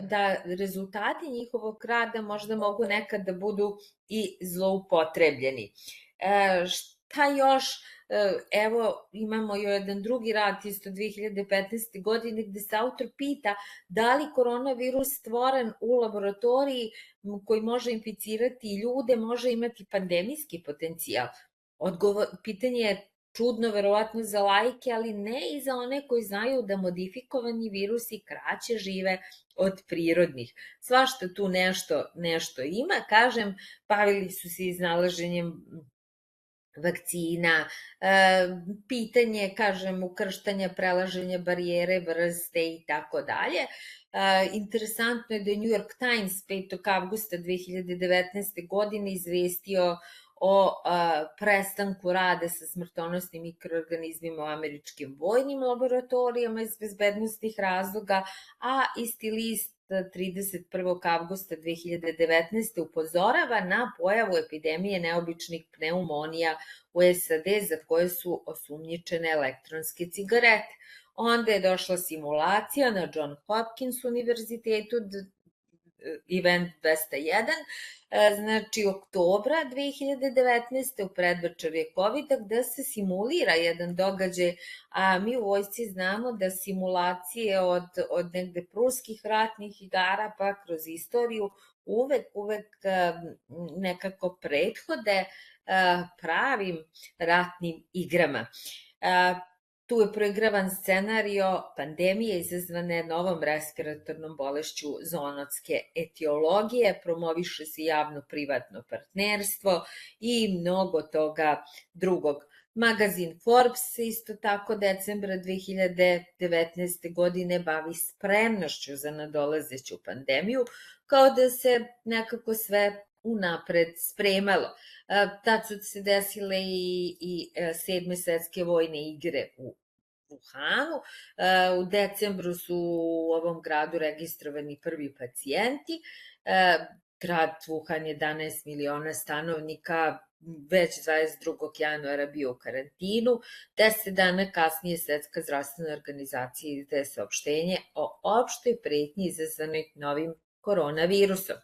da rezultati njihovog rada možda mogu nekad da budu i zloupotrebljeni. Šta još? Evo, imamo jedan drugi rad isto 2015. godine gde se autor pita da li koronavirus stvoren u laboratoriji koji može inficirati ljude, može imati pandemijski potencijal. Pitanje je čudno verovatno za laike, ali ne i za one koji znaju da modifikovani virusi kraće žive od prirodnih. Svašta tu nešto ima, kažem, bavili su se iznalaženjem vakcina, pitanje, kažem, ukrštanja, prelaženja barijere, vrste i tako dalje. Interesantno je da je New York Times 5. avgusta 2019. godine izvestio o prestanku rada sa smrtonosnim mikroorganizmima u američkim vojnim laboratorijama iz bezbednostnih razloga, a isti list 31. avgusta 2019. upozorava na pojavu epidemije neobičnih pneumonija u SAD za koje su osumnjičene elektronske cigarete. Onda je došla simulacija na John Hopkins univerzitetu, event 201, znači oktobra 2019. u predvečerje COVID-a, gde se simulira jedan događaj, a mi u vojsci znamo da simulacije od negde pruskih ratnih igara pa kroz istoriju uvek nekako prethode pravim ratnim igrama. Tu je proigravan scenario pandemije izazvane novom respiratornom bolešću zoonotske etiologije, promoviše se javno-privatno partnerstvo i mnogo toga drugog. Magazin Forbes se isto tako decembra 2019. godine bavi spremnošću za nadolazeću pandemiju, kao da se nekako sve unapred spremalo. Tad su se desile i 7. svetske vojne igre u Wuhanu. U decembru su u ovom gradu registrovani prvi pacijenti. Grad Wuhan je 11 miliona stanovnika, već 22. januara bio u karantinu. 10 dana kasnije Svetska zdravstvena organizacija izdaje saopštenje o opštoj pretnji izazvanoj novim koronavirusom.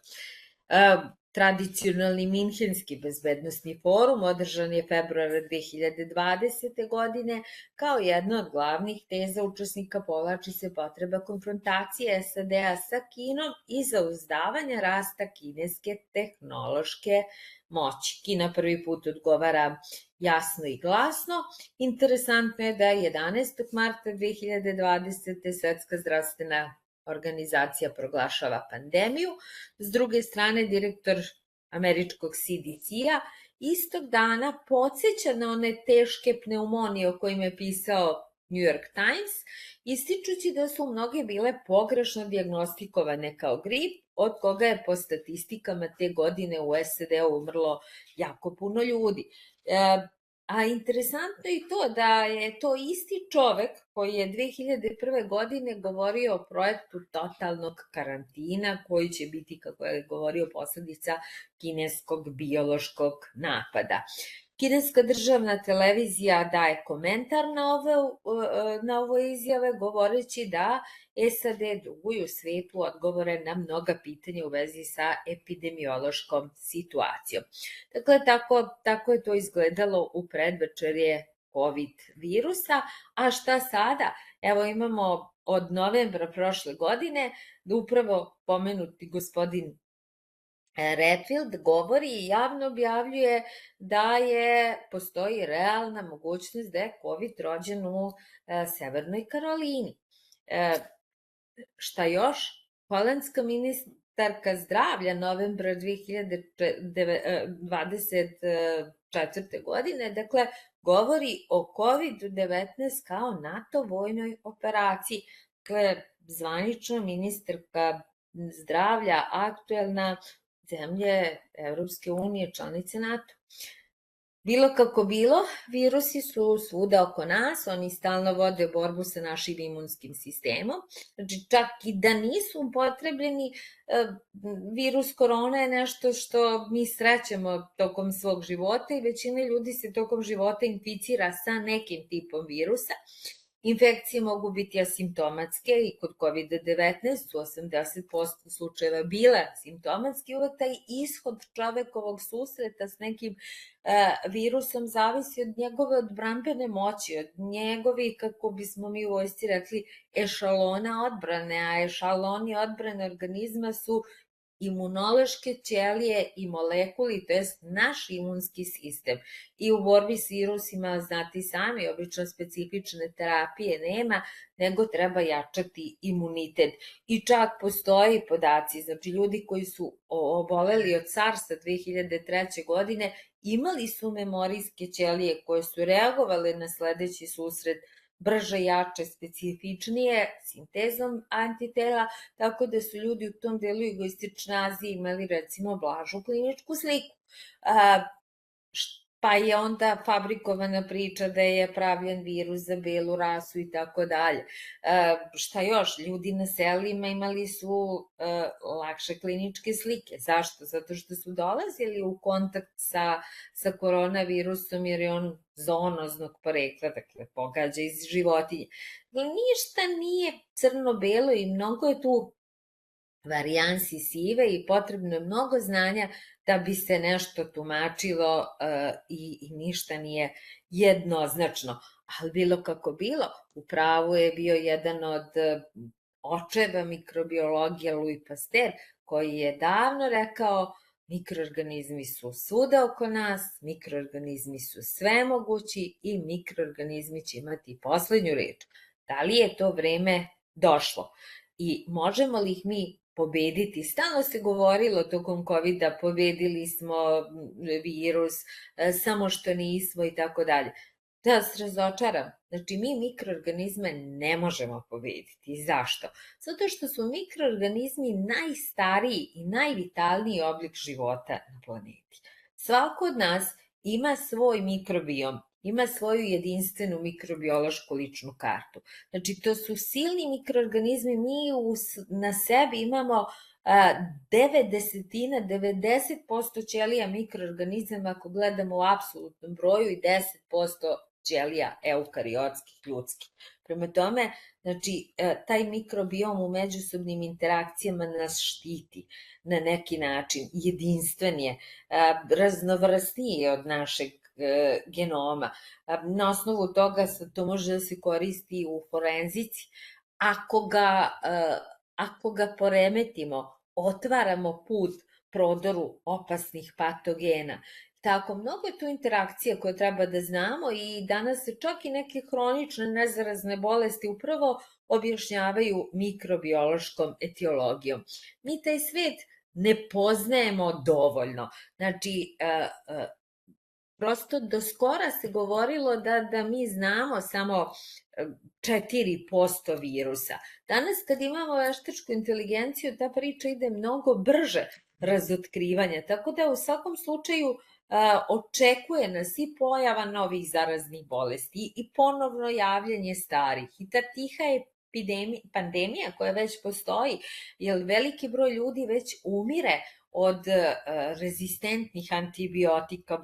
Tradicionalni Minhenski bezbednosni forum održan je februara 2020. godine. Kao jedna od glavnih teza učesnika povlači se potreba konfrontacije SAD-a sa Kinom i zauzdavanja rasta kineske tehnološke moći. Kina prvi put odgovara jasno i glasno. Interesantno je da 11. marta 2020. Svetska zdravstvena organizacija proglašava pandemiju. S druge strane, direktor američkog CDC-a istog dana podsjeća na one teške pneumonije o kojima je pisao New York Times, ističući da su mnoge bile pogrešno dijagnostikovane kao grip, od koga je po statistikama te godine u SAD-u umrlo jako puno ljudi. A interesantno je i to da je to isti čovek koji je 2001. godine govorio o projektu totalnog karantina, koji će biti, kako je govorio, posledica kineskog biološkog napada. Kineska državna televizija daje komentar na ove izjave, govoreći da SAD duguju svetu odgovore na mnoga pitanja u vezi sa epidemiološkom situacijom. Dakle, tako je to izgledalo u predvečerje COVID virusa. A šta sada? Evo imamo od novembra prošle godine da upravo pomenuti gospodin Redfield govori i javno objavljuje da postoji realna mogućnost da je COVID rođen u Severnoj Karolini. Šta još? Holandska ministarka zdravlja novembra 2024. godine, dakle, govori o COVID-19 kao NATO vojnoj operaciji. Dakle, zvanično ministarka zdravlja aktuelna zemlje Evropske unije, članice NATO. Bilo kako bilo, virusi su svuda oko nas, oni stalno vode borbu sa našim imunskim sistemom. Znači, čak i da nisu upotrebljeni, virus korona je nešto što mi srećemo tokom svog života i većina ljudi se tokom života inficira sa nekim tipom virusa. Infekcije mogu biti asimptomatske i kod COVID-19 su 80% slučajeva bile asimptomatske. Uvek taj ishod čovekovog susreta s nekim virusom zavisi od njegove odbrambene moći, od njegovi, kako bismo mi u vojsci rekli, ešalona odbrane, a ešaloni odbrane organizma su imunološke ćelije i molekuli, to jest naš imunski sistem. I u borbi s virusima, znate i sami, obično specifične terapije nema, nego treba jačati imunitet. I čak postoji podaci, znači ljudi koji su oboleli od SARS-a 2003. godine imali su memorijske ćelije koje su reagovale na sledeći susret brže, jače, specifičnije, sintezom antitela, tako da su ljudi u tom delu jugoistočne Azije imali recimo blažu kliničku sliku. Pa je onda fabrikovana priča da je pravljen virus za belu rasu i tako dalje. Šta još? Ljudi na selima imali su lakše kliničke slike. Zašto? Zato što su dolazili u kontakt sa koronavirusom jer je on zoonoznog porekla, dakle pogađa iz životinje. Ništa nije crno-belo i mnogo je tu varijansi sive i potrebno je mnogo znanja da bi se nešto tumačilo i ništa nije jednoznačno. Ali bilo kako bilo, u pravu je bio jedan od očeva mikrobiologije Louis Pasteur, koji je davno rekao: mikroorganizmi su svuda oko nas, mikroorganizmi su svemogući i mikroorganizmi će imati poslednju reč. Da li je to vreme došlo? I možemo li ih mi pobediti? Stalno se govorilo tokom COVID-a, pobedili smo virus, samo što nismo i tako dalje. Da vas razočaram. Znači, mi mikroorganizme ne možemo pobediti. Zašto? Zato što su mikroorganizmi najstariji i najvitalniji oblik života na planeti. Svako od nas ima svoj mikrobiom, ima svoju jedinstvenu mikrobiološku ličnu kartu. Znači, to su silni mikroorganizmi, mi na sebi imamo 90% ćelija mikroorganizama ako gledamo u apsolutnom broju i 10% ćelija eukariotskih, ljudskih. Prema tome, znači, taj mikrobiom u međusobnim interakcijama nas štiti na neki način, jedinstven je, raznovrsniji je od našeg genoma. Na osnovu toga to može da se koristi u forenzici. Ako ga poremetimo, otvaramo put prodoru opasnih patogena. Tako, mnogo je tu interakcija koje treba da znamo i danas se čak i neke hronične nezarazne bolesti upravo objašnjavaju mikrobiološkom etiologijom. Mi taj svet ne poznajemo dovoljno. Znači, prosto do skora se govorilo da mi znamo samo 4% virusa. Danas kad imamo veštačku inteligenciju, ta priča ide mnogo brže razotkrivanja, tako da u svakom slučaju očekuje nas i pojava novih zaraznih bolesti i ponovno javljanje starih. I ta tiha pandemija koja već postoji, jer veliki broj ljudi već umire od rezistentnih antibiotika,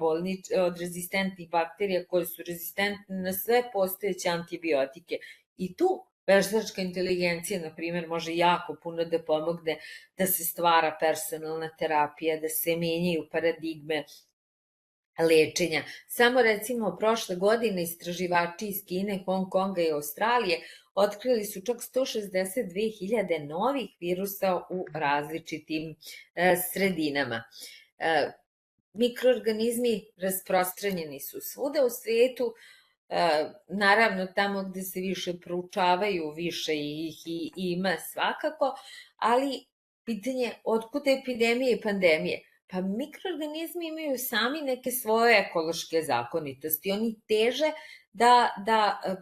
od rezistentnih bakterija koje su rezistentne na sve postojeće antibiotike. I tu veštačka inteligencija, na primjer, može jako puno da pomogne da se stvara personalna terapija, da se menjaju paradigme lečenja. Samo recimo prošle godine istraživači iz Kine, Hong Konga i Australije otkrili su čak 162.000 novih virusa u različitim sredinama. Mikroorganizmi rasprostranjeni su svuda u svetu, naravno tamo gde se više proučavaju, više ih i ima svakako, ali pitanje otkuda epidemije i pandemije? Pa mikroorganizmi imaju sami neke svoje ekološke zakonitosti. Oni teže da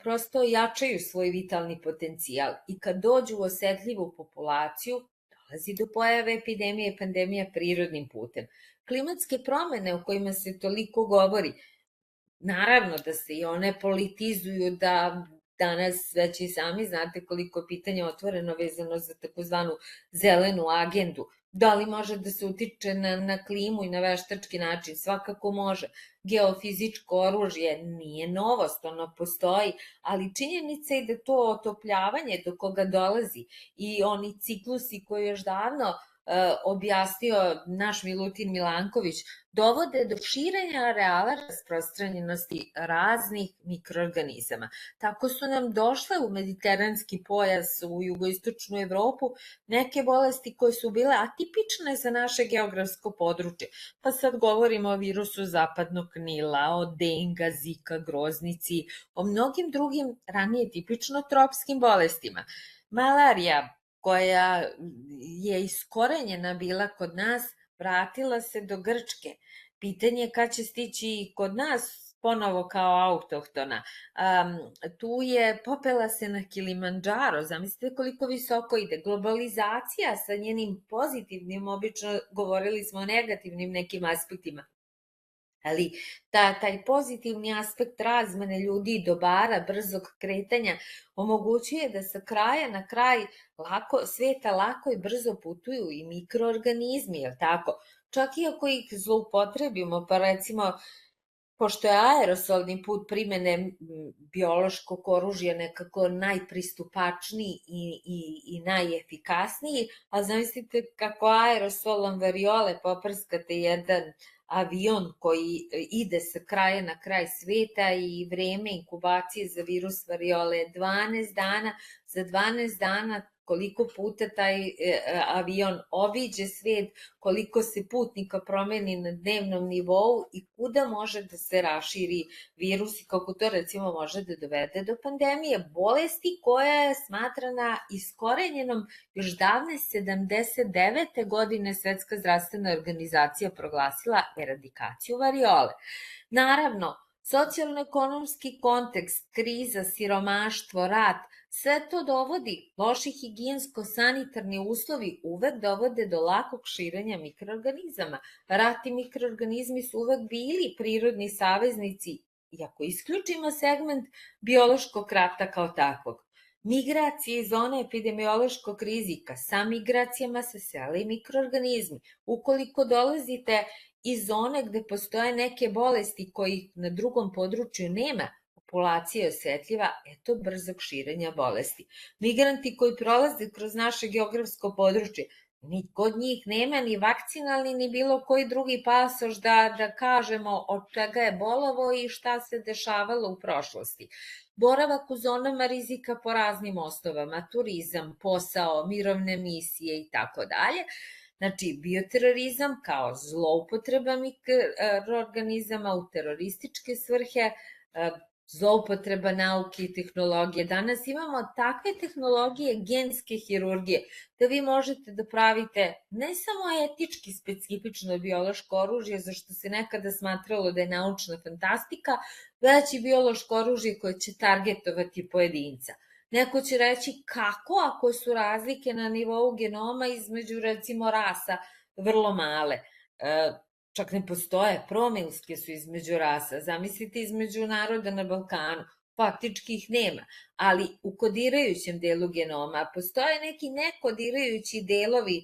prosto jačaju svoj vitalni potencijal i kad dođu u osetljivu populaciju, dolazi do pojave epidemije i pandemija prirodnim putem. Klimatske promene o kojima se toliko govori, naravno da se i one politizuju, da danas već i sami znate koliko pitanja otvoreno vezano za takozvanu zelenu agendu. Da li može da se utiče na klimu i na veštački način? Svakako može. Geofizičko oružje nije novost, ono postoji, ali činjenica je da to otopljavanje do koga dolazi i oni ciklusi koji još davno objasnio naš Milutin Milanković, dovode do širenja areala rasprostranjenosti raznih mikroorganizama. Tako su nam došle u mediteranski pojas, u jugoistočnu Evropu, neke bolesti koje su bile atipične za naše geografsko područje. Pa sad govorimo o virusu zapadnog Nila, o denga, zika, groznici, o mnogim drugim ranije tipično tropskim bolestima. Malarija, koja je iskorenjena bila kod nas, vratila se do Grčke. Pitanje je kad će stići kod nas ponovo kao autohtona. Tu je popela se na Kilimandžaro, zamislite koliko visoko ide. Globalizacija sa njenim pozitivnim, obično govorili smo o negativnim nekim aspektima, ali taj pozitivni aspekt razmene ljudi i dobara, brzog kretanja, omogućuje da sa kraja na kraj sveta lako i brzo putuju i mikroorganizmi, jel tako? Čak i ako ih zloupotrebimo, pa recimo, pošto je aerosolni put primene biološkog oružja nekako najpristupačniji i najefikasniji, a zamislite kako aerosolom variole poprskate jedan avion koji ide sa kraja na kraj sveta i vreme inkubacije za virus variole je 12 dana. Za 12 dana koliko puta taj avion obiđe svet, koliko se putnika promeni na dnevnom nivou i kuda može da se raširi virus i kako to recimo može da dovede do pandemije, bolesti koja je smatrana iskorenjenom još davne 79. godine Svetska zdravstvena organizacija proglasila eradikaciju variole. Naravno, Socijalno-ekonomski kontekst, kriza, siromaštvo, rat, sve to dovodi, loši higijensko-sanitarni uslovi uvek dovode do lakog širenja mikroorganizama. Rat i mikroorganizmi su uvek bili prirodni saveznici, i ako isključimo segment biološkog rata kao takvog. Migracije iz zone epidemiološkog rizika, sa migracijama se sele i mikroorganizmi. Ukoliko dolazite iz zone gde postoje neke bolesti kojih na drugom području nema, populacija je osetljiva, eto brzog širenja bolesti. Migranti koji prolaze kroz naše geografsko područje, niko od njih nema ni vakcinalni ni bilo koji drugi pasoš da kažemo od čega je bolovo i šta se dešavalo u prošlosti. Boravak u zonama rizika po raznim osnovama, turizam, posao, mirovne misije i tako dalje. Znači, bioterorizam kao zloupotreba mikroorganizama u terorističke svrhe, zloupotreba nauke i tehnologije. Danas imamo takve tehnologije genske hirurgije da vi možete da pravite ne samo etički specifično biološko oružje, za što se nekada smatralo da je naučna fantastika, već i biološko oružje koje će targetovati pojedinca. Neko će reći kako ako su razlike na nivou genoma između recimo rasa vrlo male. Čak ne postoje, promilske su između rasa, zamislite između naroda na Balkanu, faktički ih nema, ali u kodirajućem delu genoma postoje neki nekodirajući delovi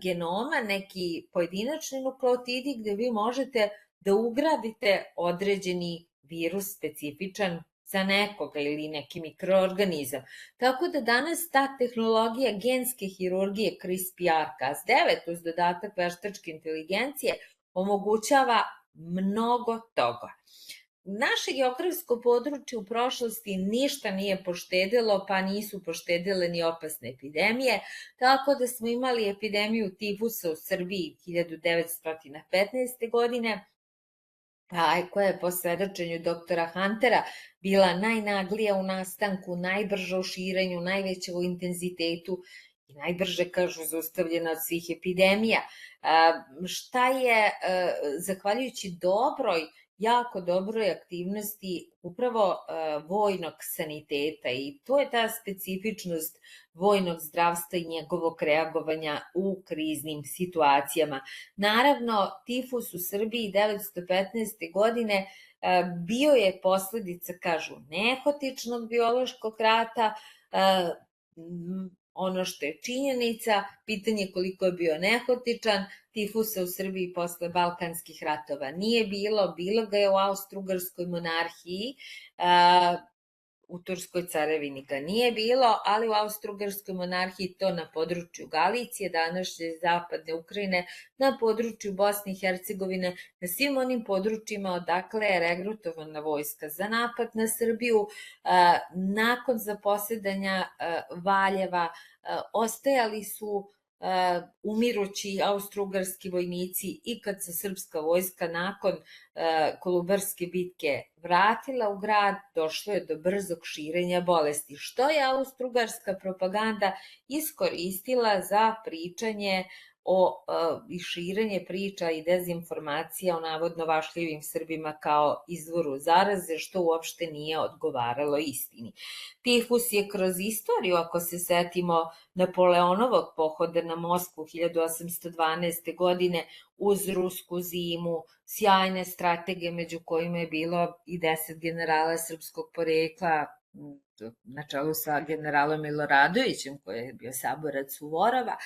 genoma, neki pojedinačni nukleotidi gde vi možete da ugradite određeni virus specifičan za nekoga ili neki mikroorganizam. Tako da danas ta tehnologija genske hirurgije CRISPR-Cas9 uz dodatak veštačke inteligencije omogućava mnogo toga. Naše geografsko područje u prošlosti ništa nije poštedilo, pa nisu poštedile ni opasne epidemije, tako da smo imali epidemiju tifusa u Srbiji 1915. godine, koja je po svedočenju doktora Huntera bila najnaglija u nastanku, najbrža u širenju, najveća u intenzitetu i najbrže, kažu, zaustavljena od svih epidemija. Šta je, zahvaljujući jako dobroj aktivnosti upravo vojnog saniteta, i to je ta specifičnost vojnog zdravstva i njegovog reagovanja u kriznim situacijama. Naravno, tifus u Srbiji 1915. godine bio je posledica, kažu, nehotičnog biološkog rata. Ono što je činjenica, pitanje koliko je bio nehotičan, tifusa u Srbiji posle Balkanskih ratova nije bilo ga je u Austro-Ugarskoj monarhiji, u Turskoj carevini ga nije bilo, ali u Austro-Ugarskoj monarhiji to na području Galicije, današnje zapadne Ukrajine, na području Bosne i Hercegovine, na svim onim područjima odakle je regrutovana vojska za napad na Srbiju. Nakon zaposedanja Valjeva ostajali su umirući austro-ugarski vojnici i kad se srpska vojska nakon Kolubarske bitke vratila u grad, došlo je do brzog širenja bolesti, što je austro-ugarska propaganda iskoristila za pričanje i širenje priča i dezinformacija o navodno vašljivim Srbima kao izvoru zaraze, što uopšte nije odgovaralo istini. Tifus je kroz istoriju, ako se setimo Napoleonovog pohoda na Moskvu 1812. godine, uz rusku zimu, sjajne strategije među kojima je bilo i 10 generala srpskog porekla, na čelu sa generalom Miloradovićem, koji je bio saborac Suvorova,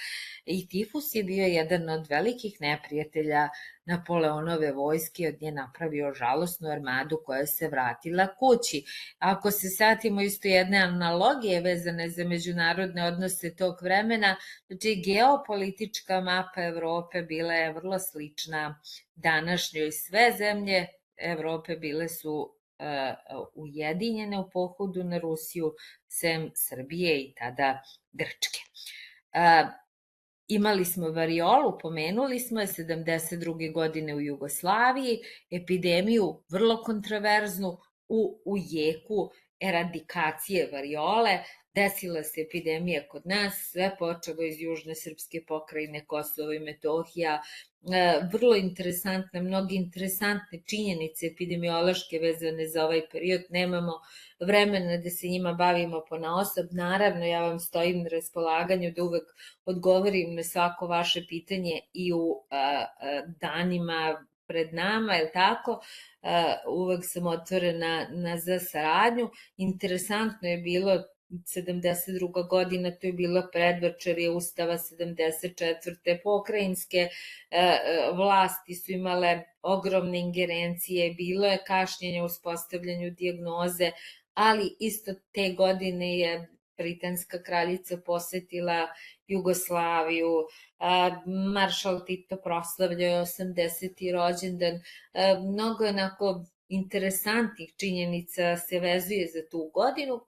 i tifus je bio jedan od velikih neprijatelja Napoleonove vojske, od nje napravio žalosnu armadu koja se vratila kući. Ako se setimo isto jedne analogije vezane za međunarodne odnose tog vremena, znači geopolitička mapa Evrope bila je vrlo slična današnjoj. Sve zemlje Evrope bile su ujedinjene u pohodu na Rusiju, sem Srbije i tada Grčke. Imali smo variolu, pomenuli smo je 72. godine u Jugoslaviji, epidemiju vrlo kontroverznu u jeku eradikacije variole, desila se epidemija kod nas, sve počelo iz južne srpske pokrajine Kosovo i Metohija, vrlo interesantne, mnogi interesantne činjenice epidemiološke vezane za ovaj period, nemamo vremena da se njima bavimo ponaosob, naravno ja vam stojim na raspolaganju da uvek odgovorim na svako vaše pitanje i u danima pred nama, je li tako? Uvek sam otvorena za saradnju. Interesantno je bilo 72. godina, to je bilo predvečerje Ustava 74. Pokrajinske vlasti su imale ogromne ingerencije, bilo je kašnjenje u uspostavljanju dijagnoze, ali isto te godine je britanska kraljica posetila Jugoslaviju, maršal Tito proslavljao 80. rođendan, mnogo je onako interesantnih činjenica se vezuje za tu godinu.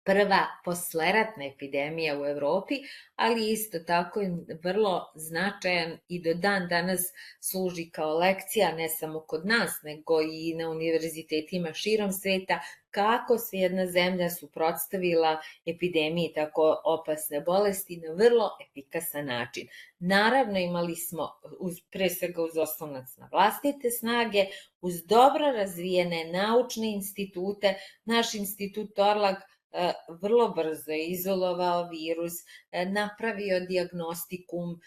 Prva posleratna epidemija u Evropi, ali isto tako je vrlo značajan i do dan danas služi kao lekcija, ne samo kod nas, nego i na univerzitetima širom sveta, kako se jedna zemlja suprotstavila epidemiji tako opasne bolesti na vrlo efikasan način. Naravno, imali smo pre svega uz oslonac na vlastite snage, uz dobro razvijene naučne institute, naš institut Torlak vrlo brzo je izolovao virus, napravio dijagnostikum,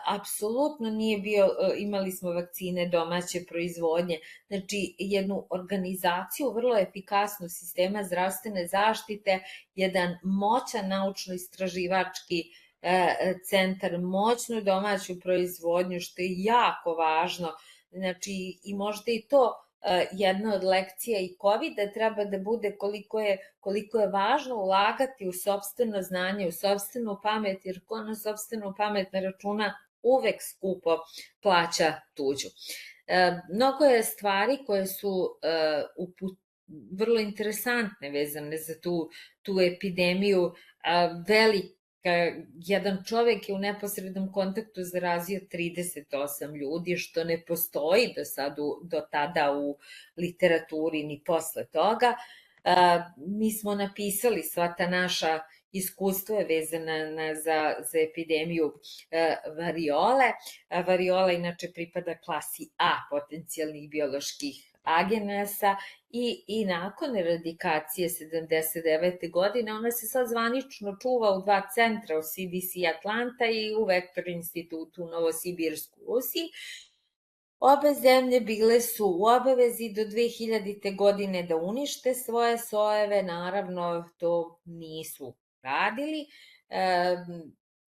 apsolutno nije bio, imali smo vakcine domaće proizvodnje, znači jednu organizaciju vrlo efikasnu sistema zdravstvene zaštite, jedan moćan naučno-istraživački centar, moćnu domaću proizvodnju, što je jako važno, znači i možda i to jedna od lekcija i COVID-a treba da bude koliko je važno ulagati u sopstveno znanje, u sopstvenu pamet, jer ko na sopstvenu pamet ne računa uvek skupo plaća tuđu. Mnogo je stvari koje su vrlo interesantne vezane za tu epidemiju, jedan čovek je u neposrednom kontaktu zarazio 38 ljudi, što ne postoji do tada u literaturi ni posle toga. Mi smo napisali sva ta naša iskustva vezana za epidemiju variole. Variola inače pripada klasi A potencijalnih bioloških agenasa i nakon eradikacije 79. godine ona se sad zvanično čuva u 2 centra, u CDC Atlanta i u Vektor institutu u Novosibirsku u Rusiji. Obe zemlje bile su u obavezi do 2000. godine da unište svoje sojeve, naravno to nisu radili,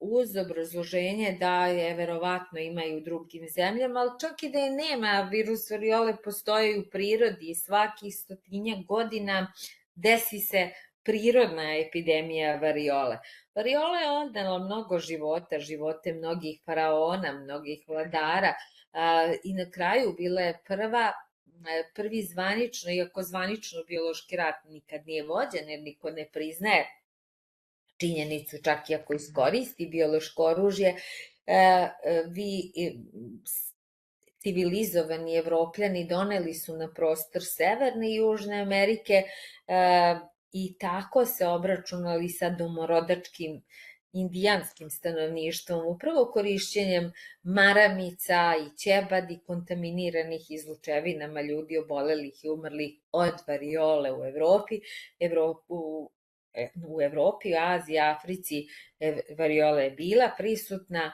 uz obrazloženje da je verovatno ima i u drugim zemljama, ali čak i da je nema, virus variole postoji u prirodi i svakih 100 godina desi se prirodna epidemija variole. Variola je odnela mnogo života, živote mnogih faraona, mnogih vladara i na kraju bila je prvi zvanično, iako zvanično biološki rat nikad nije vođen, jer niko ne priznaje činjenicu, čak i ako iskoristi biološko oružje, vi civilizovani Evropljani doneli su na prostor Severne i Južne Amerike i tako se obračunali sa domorodačkim indijanskim stanovništvom, upravo korišćenjem maramica i ćebadi kontaminiranih izlučevinama ljudi obolelih i umrlih od variole u Evropi, u Evropi, Aziji, Africi variola je bila prisutna,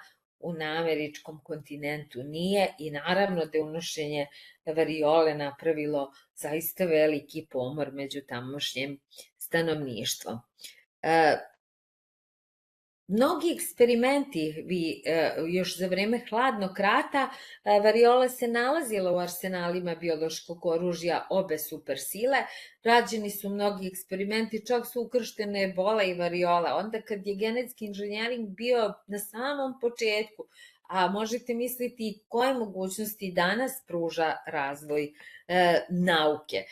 na američkom kontinentu nije i naravno da je unošenje variole napravilo zaista veliki pomor među tamošnjem stanovništvom. Mnogi eksperimenti, još za vreme hladnog rata, variola se nalazila u arsenalima biološkog oružja obe supersile, rađeni su mnogi eksperimenti, čak su ukrštene ebola i variola, onda kad je genetski inženjering bio na samom početku, a možete misliti koje mogućnosti danas pruža razvoj nauke,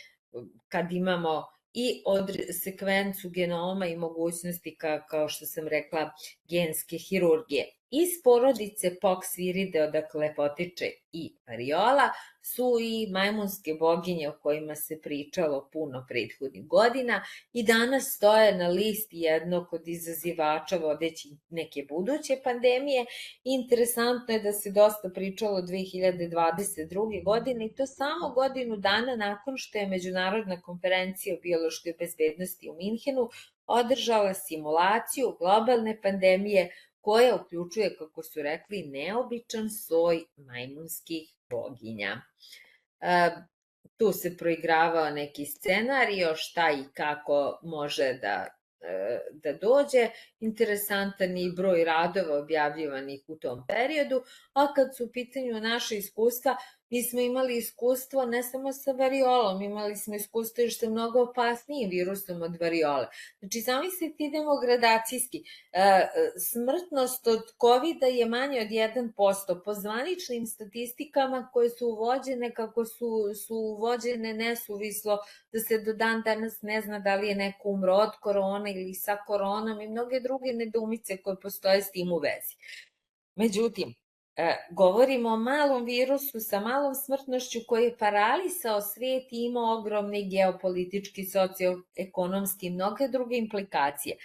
kad imamo i od sekvencu genoma i mogućnosti, kao što sam rekla, genske hirurgije. Iz porodice Poxviride, odakle potiče i variola, su i majmunske boginje o kojima se pričalo puno prethodnih godina i danas stoje na listi jednog od izazivača vodeći neke buduće pandemije. Interesantno je da se dosta pričalo 2022. godine i to samo godinu dana nakon što je Međunarodna konferencija o biološkoj bezbednosti u Minhenu održala simulaciju globalne pandemije koja uključuje, kako su rekli, neobičan soj majmunskih boginja. Tu se proigravao neki scenario šta i kako može da dođe. Interesantan je i broj radova objavljivanih u tom periodu, a kad su u pitanju naše iskustva, mi smo imali iskustvo ne samo sa variolom, imali smo iskustvo još sa mnogo opasnijim virusom od variole. Znači, zamislite, idemo gradacijski. Smrtnost od COVID-a je manje od 1%. Po zvaničnim statistikama koje su uvođene, kako su uvođene nesuvislo, da se do dan danas ne zna da li je neko umro od korona ili sa koronom i mnoge druge nedoumice koje postoje s tim u vezi. Međutim, govorimo o malom virusu sa malom smrtnošću koji je paralisao svijet i imao ogromni geopolitički, socioekonomski i mnoge druge implikacije.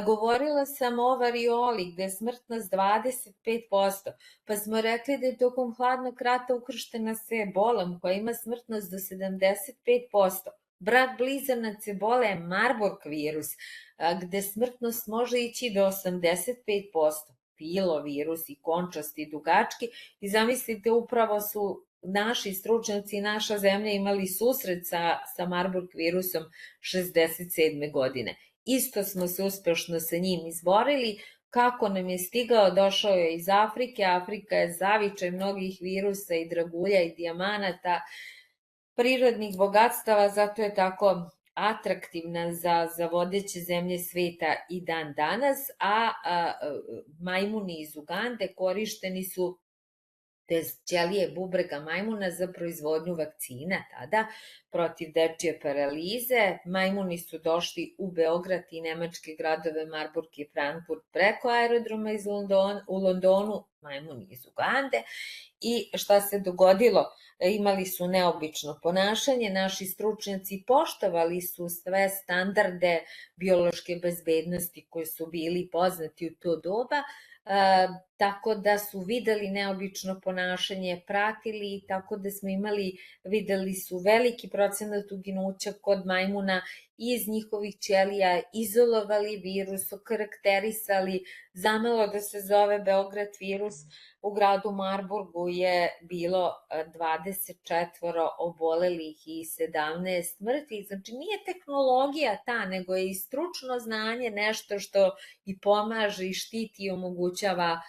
Govorila sam o varioli gde je smrtnost 25%, pa smo rekli da je tokom hladnog rata ukrštena sa ebolom koja ima smrtnost do 75%. Brat blizanac ebole je Marburg virus, gde smrtnost može ići do 85%. Filovirus i končasti dugački i zamislite, upravo su naši stručnjaci i naša zemlja imali susret sa Marburg virusom 67. godine. Isto smo se uspešno sa njim izborili. Kako nam je stigao, došao je iz Afrike. Afrika je zavičaj mnogih virusa i dragulja i dijamanata, prirodnih bogatstava, zato je tako atraktivna za vodeće zemlje sveta i dan danas, a majmuni iz Ugande korišteni su, te ćelije bubrega majmuna, za proizvodnju vakcina tada protiv dečije paralize. Majmuni su došli u Beograd i nemačke gradove Marburg i Frankfurt preko aerodroma u Londonu, majmuni iz Ugande. I šta se dogodilo? Imali su neobično ponašanje, naši stručnjaci poštovali su sve standarde biološke bezbednosti koji su bili poznati u to doba, tako da su videli neobično ponašanje, pratili, tako da smo videli su veliki procenat uginuća kod majmuna iz njihovih ćelija, izolovali virus, okarakterisali, zamelo da se zove Beograd virus. U gradu Marburgu je bilo 24 obolelih i 17 mrtvih. Znači, nije tehnologija ta, nego je i stručno znanje nešto što i pomaže i štiti i omogućava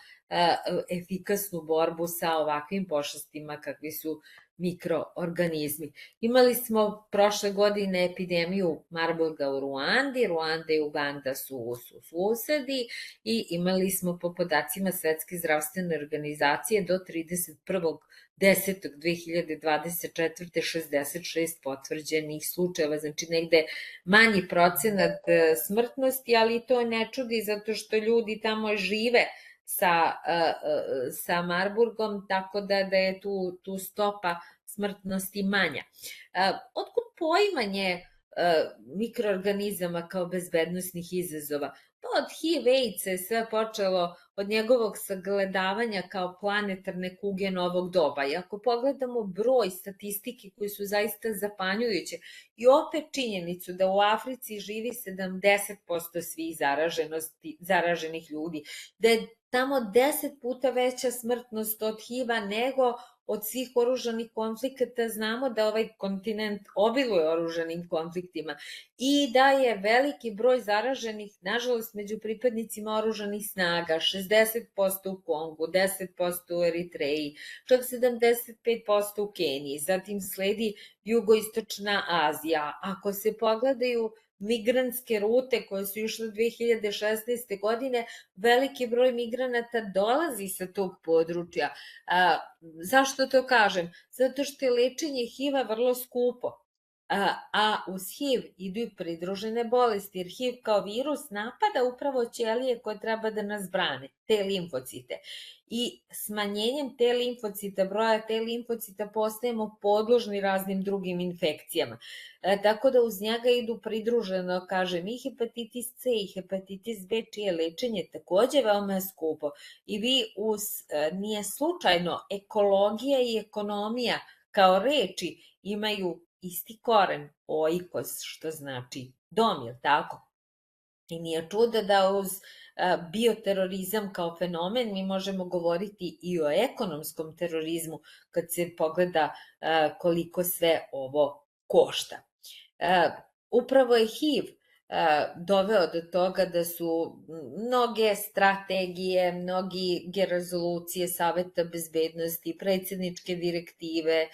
efikasnu borbu sa ovakvim pošastima kakvi su mikroorganizmi. Imali smo prošle godine epidemiju Marburga u Ruandi. Ruanda i Uganda su susedi i imali smo po podacima Svetske zdravstvene organizacije do 31.10.2024. 66 potvrđenih slučajeva, znači negde manji procenat smrtnosti, ali to ne čudi zato što ljudi tamo žive sa Marburgom, tako da je tu stopa smrtnosti manja. Otkud poimanje mikroorganizama kao bezbednosnih izazova? Pa od HIV/AIDS je sve počelo od njegovog sagledavanja kao planetarne kuge novog doba. I ako pogledamo broj statistike koji su zaista zapanjujuće i opet činjenicu da u Africi živi 70% svih zaraženih ljudi, da je tamo 10 puta veća smrtnost od HIV-a nego od svih oružanih konflikata, znamo da ovaj kontinent obiluje oružanim konfliktima i da je veliki broj zaraženih, nažalost, među pripadnicima oružanih snaga, 60% u Kongu, 10% u Eritreji, čak 75% u Keniji, zatim sledi jugoistočna Azija. Ako se pogledaju migrantske rute koje su išle 2016. godine, veliki broj migranata dolazi sa tog područja. Zašto to kažem? Zato što je lečenje HIV-a vrlo skupo. a uz HIV idu i pridružene bolesti, jer HIV kao virus napada upravo ćelije koje treba da nas brane, te limfocite. I smanjenjem te limfocita, broja te limfocita, postajemo podložni raznim drugim infekcijama. Tako da uz njega idu pridruženo, kažem, i hepatitis C i hepatitis B, čije lečenje takođe veoma skupo. I vi nije slučajno, ekologija i ekonomija kao reči imaju isti koren, oikos, što znači dom, je li tako? I nije čudo da uz bioterorizam kao fenomen mi možemo govoriti i o ekonomskom terorizmu kad se pogleda koliko sve ovo košta. Upravo je HIV doveo do toga da su mnoge strategije, mnoge rezolucije Saveta bezbednosti, predsjedničke direktive,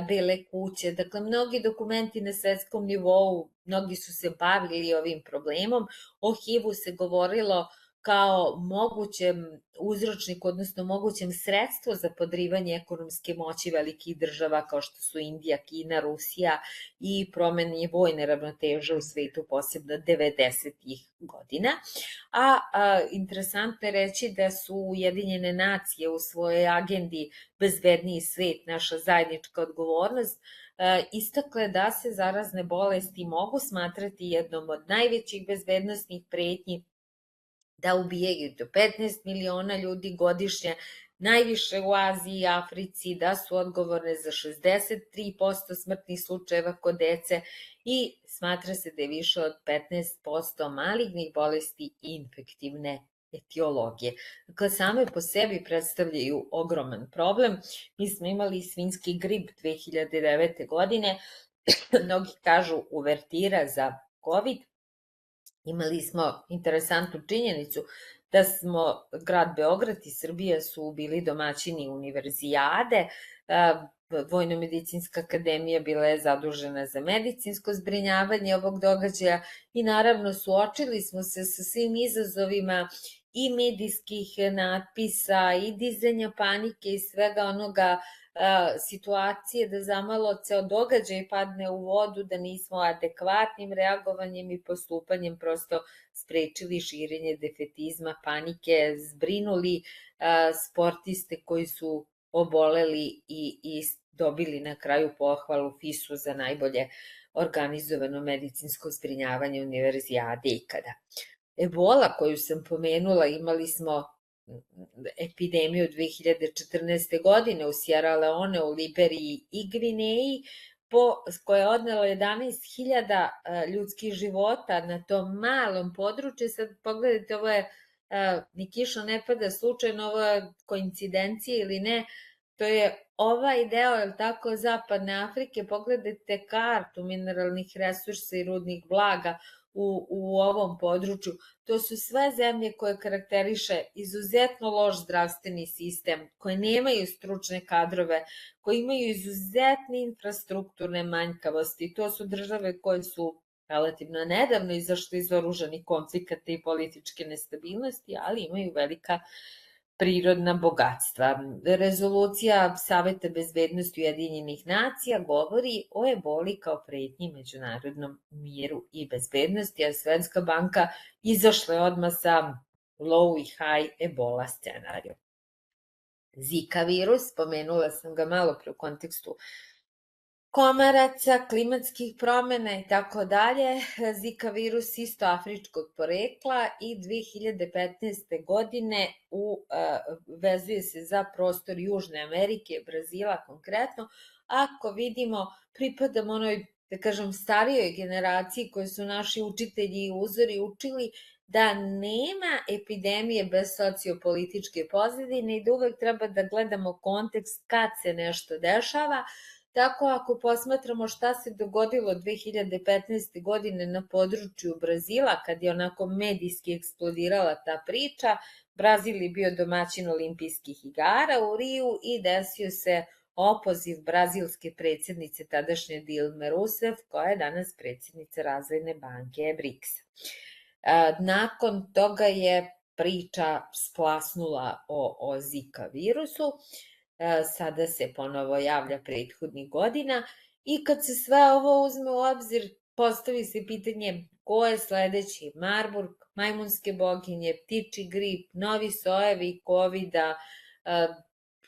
Bele kuće, dakle mnogi dokumenti na svetskom nivou, mnogi su se bavili ovim problemom. O HIV-u se govorilo kao mogućem uzročniku, odnosno mogućem sredstvu za podrivanje ekonomske moći velikih država kao što su Indija, Kina, Rusija i promeni vojne ravnoteže u svetu, posebno 90-ih godina. Interesantno je reći da su Ujedinjene nacije u svojoj agendi Bezbedniji svet, naša zajednička odgovornost, istakle da se zarazne bolesti mogu smatrati jednom od najvećih bezbednosnih pretnji, da ubijaju do 15 miliona ljudi godišnje, najviše u Aziji i Africi, da su odgovorne za 63% smrtnih slučajeva kod dece i smatra se da je više od 15% malignih bolesti i infektivne etiologije. Dakle, same po sebi predstavljaju ogroman problem. Mi smo imali svinjski grip 2009. godine, mnogi kažu uvertira za COVID. Imali smo interesantnu činjenicu da smo, grad Beograd i Srbija su bili domaćini univerzijade, Vojno-medicinska akademija bila je zadužena za medicinsko zbrinjavanje ovog događaja i naravno suočili smo se sa svim izazovima i medijskih natpisa i dizanja panike i svega onoga, situacije da zamalo ceo događaj padne u vodu, da nismo adekvatnim reagovanjem i postupanjem prosto sprečili širenje defetizma, panike, zbrinuli sportiste koji su oboleli i dobili na kraju pohvalu FIS-u za najbolje organizovano medicinsko zbrinjavanje univerzijade ikada. Ebola koju sam pomenula, imali smo epidemiju 2014. godine u Sierra Leone, u Liberiji i Gvineji, koja je odnela 11.000 ljudskih života na tom malom području. Sad pogledajte, ovo je, ni kiša ne pada slučajno, ovo je koincidencija ili ne, to je ovaj deo, je li tako, zapadne Afrike, pogledajte kartu mineralnih resursa i rudnih blaga u ovom području. To su sve zemlje koje karakteriše izuzetno loš zdravstveni sistem, koje nemaju stručne kadrove, koje imaju izuzetne infrastrukturne manjkavosti. To su države koje su relativno nedavno izašle iz oružanih konflikata i političke nestabilnosti, ali imaju velika prirodna bogatstva. Rezolucija Saveta bezbednosti Ujedinjenih nacija govori o eboli kao pretnji međunarodnom miru i bezbednosti, a Svetska banka izašla je odmah sa low i high ebola scenariju. Zika virus, spomenula sam ga malo pre u kontekstu komaraca, klimatskih promena i tako dalje. Zika virus isto afričkog porekla i 2015. godine vezuje se za prostor Južne Amerike, Brazila konkretno. Ako vidimo, pripadamo onoj, da kažem, starijoj generaciji koje su naši učitelji i uzori učili da nema epidemije bez sociopolitičke pozadine i da uvek treba da gledamo kontekst kad se nešto dešava. Tako, ako posmatramo šta se dogodilo 2015. godine na području Brazila, kad je onako medijski eksplodirala ta priča, Brazil je bio domaćin olimpijskih igara u Riju i desio se opoziv brazilske predsjednice tadašnje Dilme Rousseff, koja je danas predsjednica Razvojne banke BRICS-a. Nakon toga je priča splasnula o Zika virusu. Sada se ponovo javlja prethodnih godina I kad se sve ovo uzme u obzir, postavi se pitanje ko je sledeći? Marburg, majmunske boginje, ptiči grip, novi sojevi COVID-a,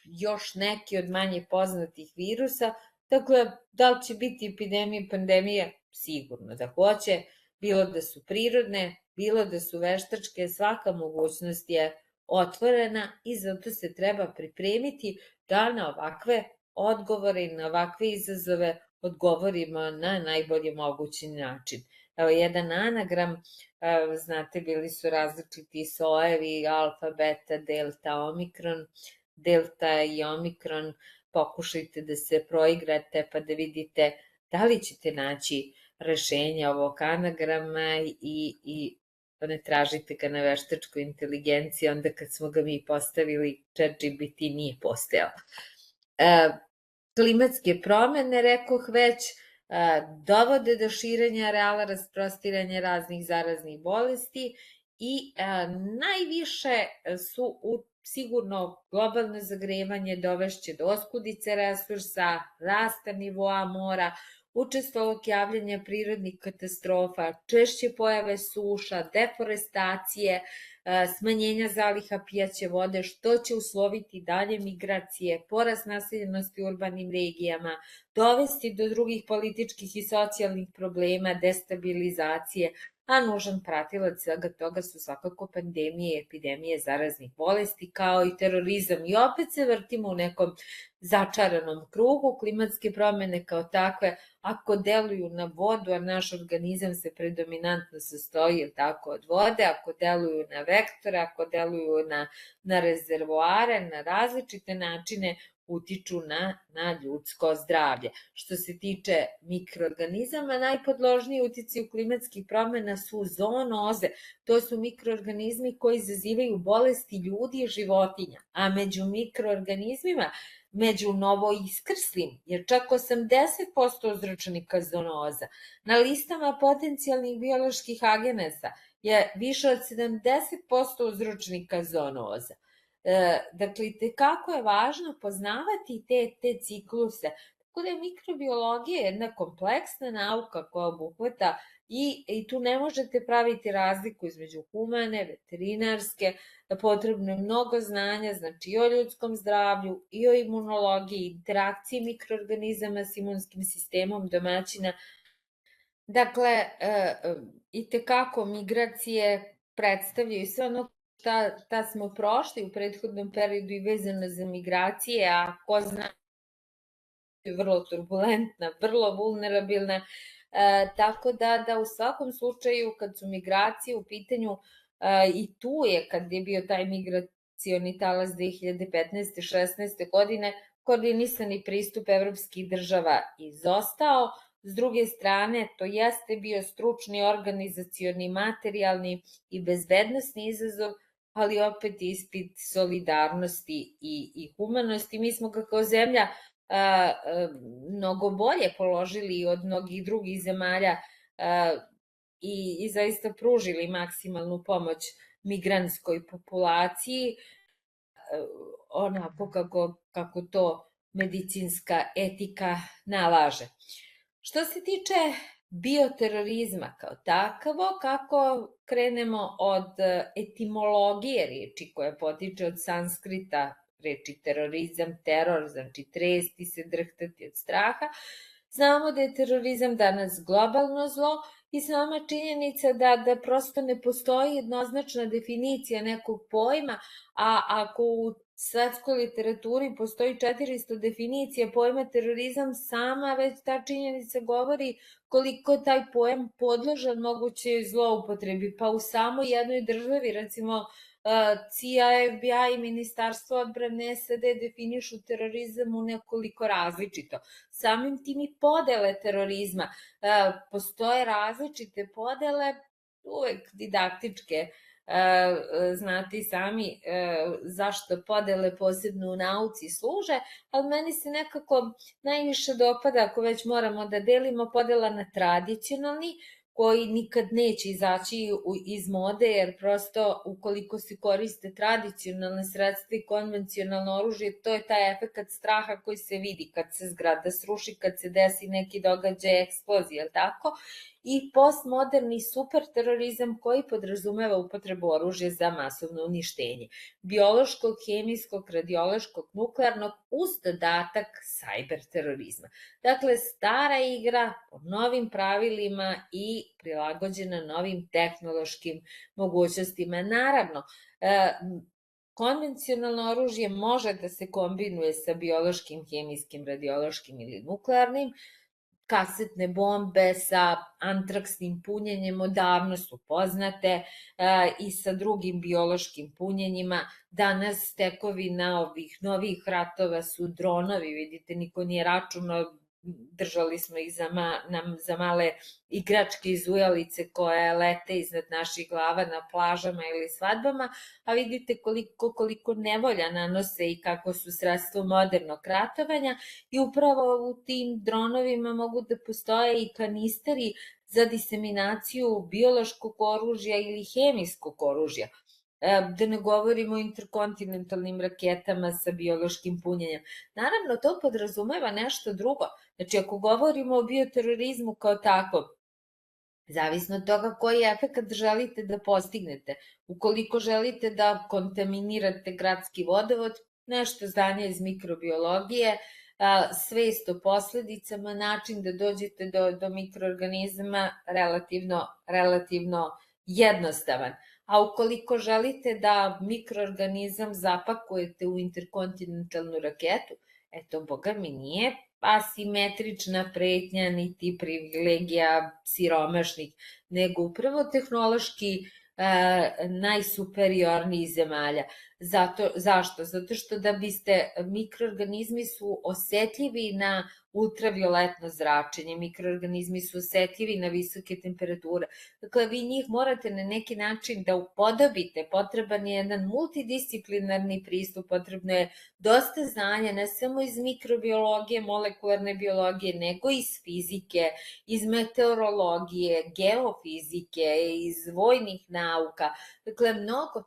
još neki od manje poznatih virusa. Dakle, da li će biti epidemije, pandemije? Sigurno da hoće, bilo da su prirodne, bilo da su veštačke, svaka mogućnost je otvorena i zato se treba pripremiti da na ovakve odgovore i na ovakve izazove odgovorimo na najbolji mogući način. Evo, jedan anagram, znate, bili su različiti sojevi, alfa, beta, delta, omikron. Delta i omikron, pokušajte da se proigrate pa da vidite da li ćete naći rešenje ovog anagrama i ne tražite ga na veštačkoj inteligenciji, onda kad smo ga mi postavili, ChatGPT nije postojao. Klimatske promene, rekoh već, dovode do širenja areala, rasprostiranja raznih zaraznih bolesti i najviše su sigurno globalno zagrevanje dovešće do oskudice resursa, rasta nivoa mora, učestalog javljanja prirodnih katastrofa, češće pojave suša, deforestacije, smanjenja zaliha pijaće vode, što će usloviti dalje migracije, porast naseljenosti u urbanim regijama, dovesti do drugih političkih i socijalnih problema, destabilizacije, a nužan pratilac svega toga su svakako pandemije i epidemije zaraznih bolesti, kao i terorizam. I opet se vrtimo u nekom začaranom krugu. Klimatske promene kao takve, ako deluju na vodu, a naš organizam se predominantno sastoji tako od vode, ako deluju na vektore, ako deluju na rezervoare, na različite načine, utiču na ljudsko zdravlje. Što se tiče mikroorganizama, najpodložniji uticaji klimatskih promena su zoonoze. To su mikroorganizmi koji izazivaju bolesti ljudi i životinja, a među mikroorganizmima, među novoiskrslim je čak 80% uzročnika zoonoza. Na listama potencijalnih bioloških agenesa je više od 70% uzročnika zoonoza. Dakle, tekako je važno poznavati te cikluse. Tako da je mikrobiologija jedna kompleksna nauka koja obuhvata i tu ne možete praviti razliku između humane, veterinarske, potrebno je mnogo znanja, znači i o ljudskom zdravlju, i o imunologiji, interakciji mikroorganizama s imunskim sistemom domaćina. Dakle, i tekako migracije predstavljaju sve ono šta smo prošli u prethodnom periodu i vezano za migracije, a ko zna, vrlo turbulentna, vrlo vulnerabilna, tako da u svakom slučaju kad su migracije u pitanju, i tu je kad je bio taj migracioni talas 2015-16. godine, koordinisani pristup evropskih država izostao. S druge strane, to jeste bio stručni, organizacioni, materijalni i bezbednosni izazov, ali opet ispit solidarnosti i humanosti. Mi smo ga kao zemlja mnogo bolje položili od mnogih drugih zemalja i zaista pružili maksimalnu pomoć migrantskoj populaciji, onako kako to medicinska etika nalaže. Što se tiče bioterorizma kao takvo, kako krenemo od etimologije reči koja potiče od sanskrita, reči terorizam, teror, znači tresti se, drhtati od straha, znamo da je terorizam danas globalno zlo i sama činjenica da prosto ne postoji jednoznačna definicija nekog pojma, a ako u svetskoj literaturi postoji 400 definicija pojma terorizam, sama već ta činjenica govori koliko taj pojam podložan mogućoj zloupotrebi. Pa u samo jednoj državi, recimo CIA, FBI i Ministarstvo odbrane SAD definišu terorizam u nekoliko različito. Samim tim i podele terorizma. Postoje različite podele, uvek didaktičke, znate i sami zašto podele posebno u nauci služe, ali meni se nekako najviše dopada, ako već moramo da delimo, podela na tradicionalni, koji nikad neće izaći iz mode, jer prosto ukoliko se koriste tradicionalne sredstva i konvencionalno oružje, to je taj efekt straha koji se vidi kad se zgrada sruši, kad se desi neki događaj, eksplozija, tako? I postmoderni superterorizam koji podrazumeva upotrebu oružja za masovno uništenje. Biološkog, hemijskog, radiološkog, nuklearnog, uz dodatak sajber terorizma. Dakle, stara igra po novim pravilima i prilagođena novim tehnološkim mogućnostima. Naravno, konvencionalno oružje može da se kombinuje sa biološkim, hemijskim, radiološkim ili nuklearnim. Kasetne bombe sa antraksnim punjenjem odavno su poznate i sa drugim biološkim punjenjima. Danas tekovina ovih novih ratova su dronovi, vidite, niko nije računao, držali smo ih za male igračke iz ujalice koje lete iznad naših glava na plažama ili svadbama, a vidite koliko nevolja nanose i kako su sredstvo modernog ratovanja i upravo u tim dronovima mogu da postoje i kanisteri za diseminaciju biološkog oružja ili hemijskog oružja. Da ne govorimo o interkontinentalnim raketama sa biološkim punjenjem. Naravno, to podrazumeva nešto drugo. Znači, ako govorimo o bioterorizmu kao takvom, zavisno od toga koji efekt želite da postignete. Ukoliko želite da kontaminirate gradski vodovod, nešto znanja iz mikrobiologije, svest o posledicama, način da dođete do mikroorganizama relativno jednostavan. A ukoliko želite da mikroorganizam zapakujete u interkontinentalnu raketu, eto, boga mi nije asimetrična pretnja niti privilegija siromašnih, nego upravo tehnološki najsuperiornijih zemalja. Zašto? Zato što mikroorganizmi su osetljivi na ultravioletno zračenje, mikroorganizmi su osetljivi na visoke temperature. Dakle, vi njih morate na neki način da upodobite, potreban je jedan multidisciplinarni pristup, potrebno je dosta znanja, ne samo iz mikrobiologije, molekularne biologije, nego iz fizike, iz meteorologije, geofizike, iz vojnih nauka. Dakle, mnogo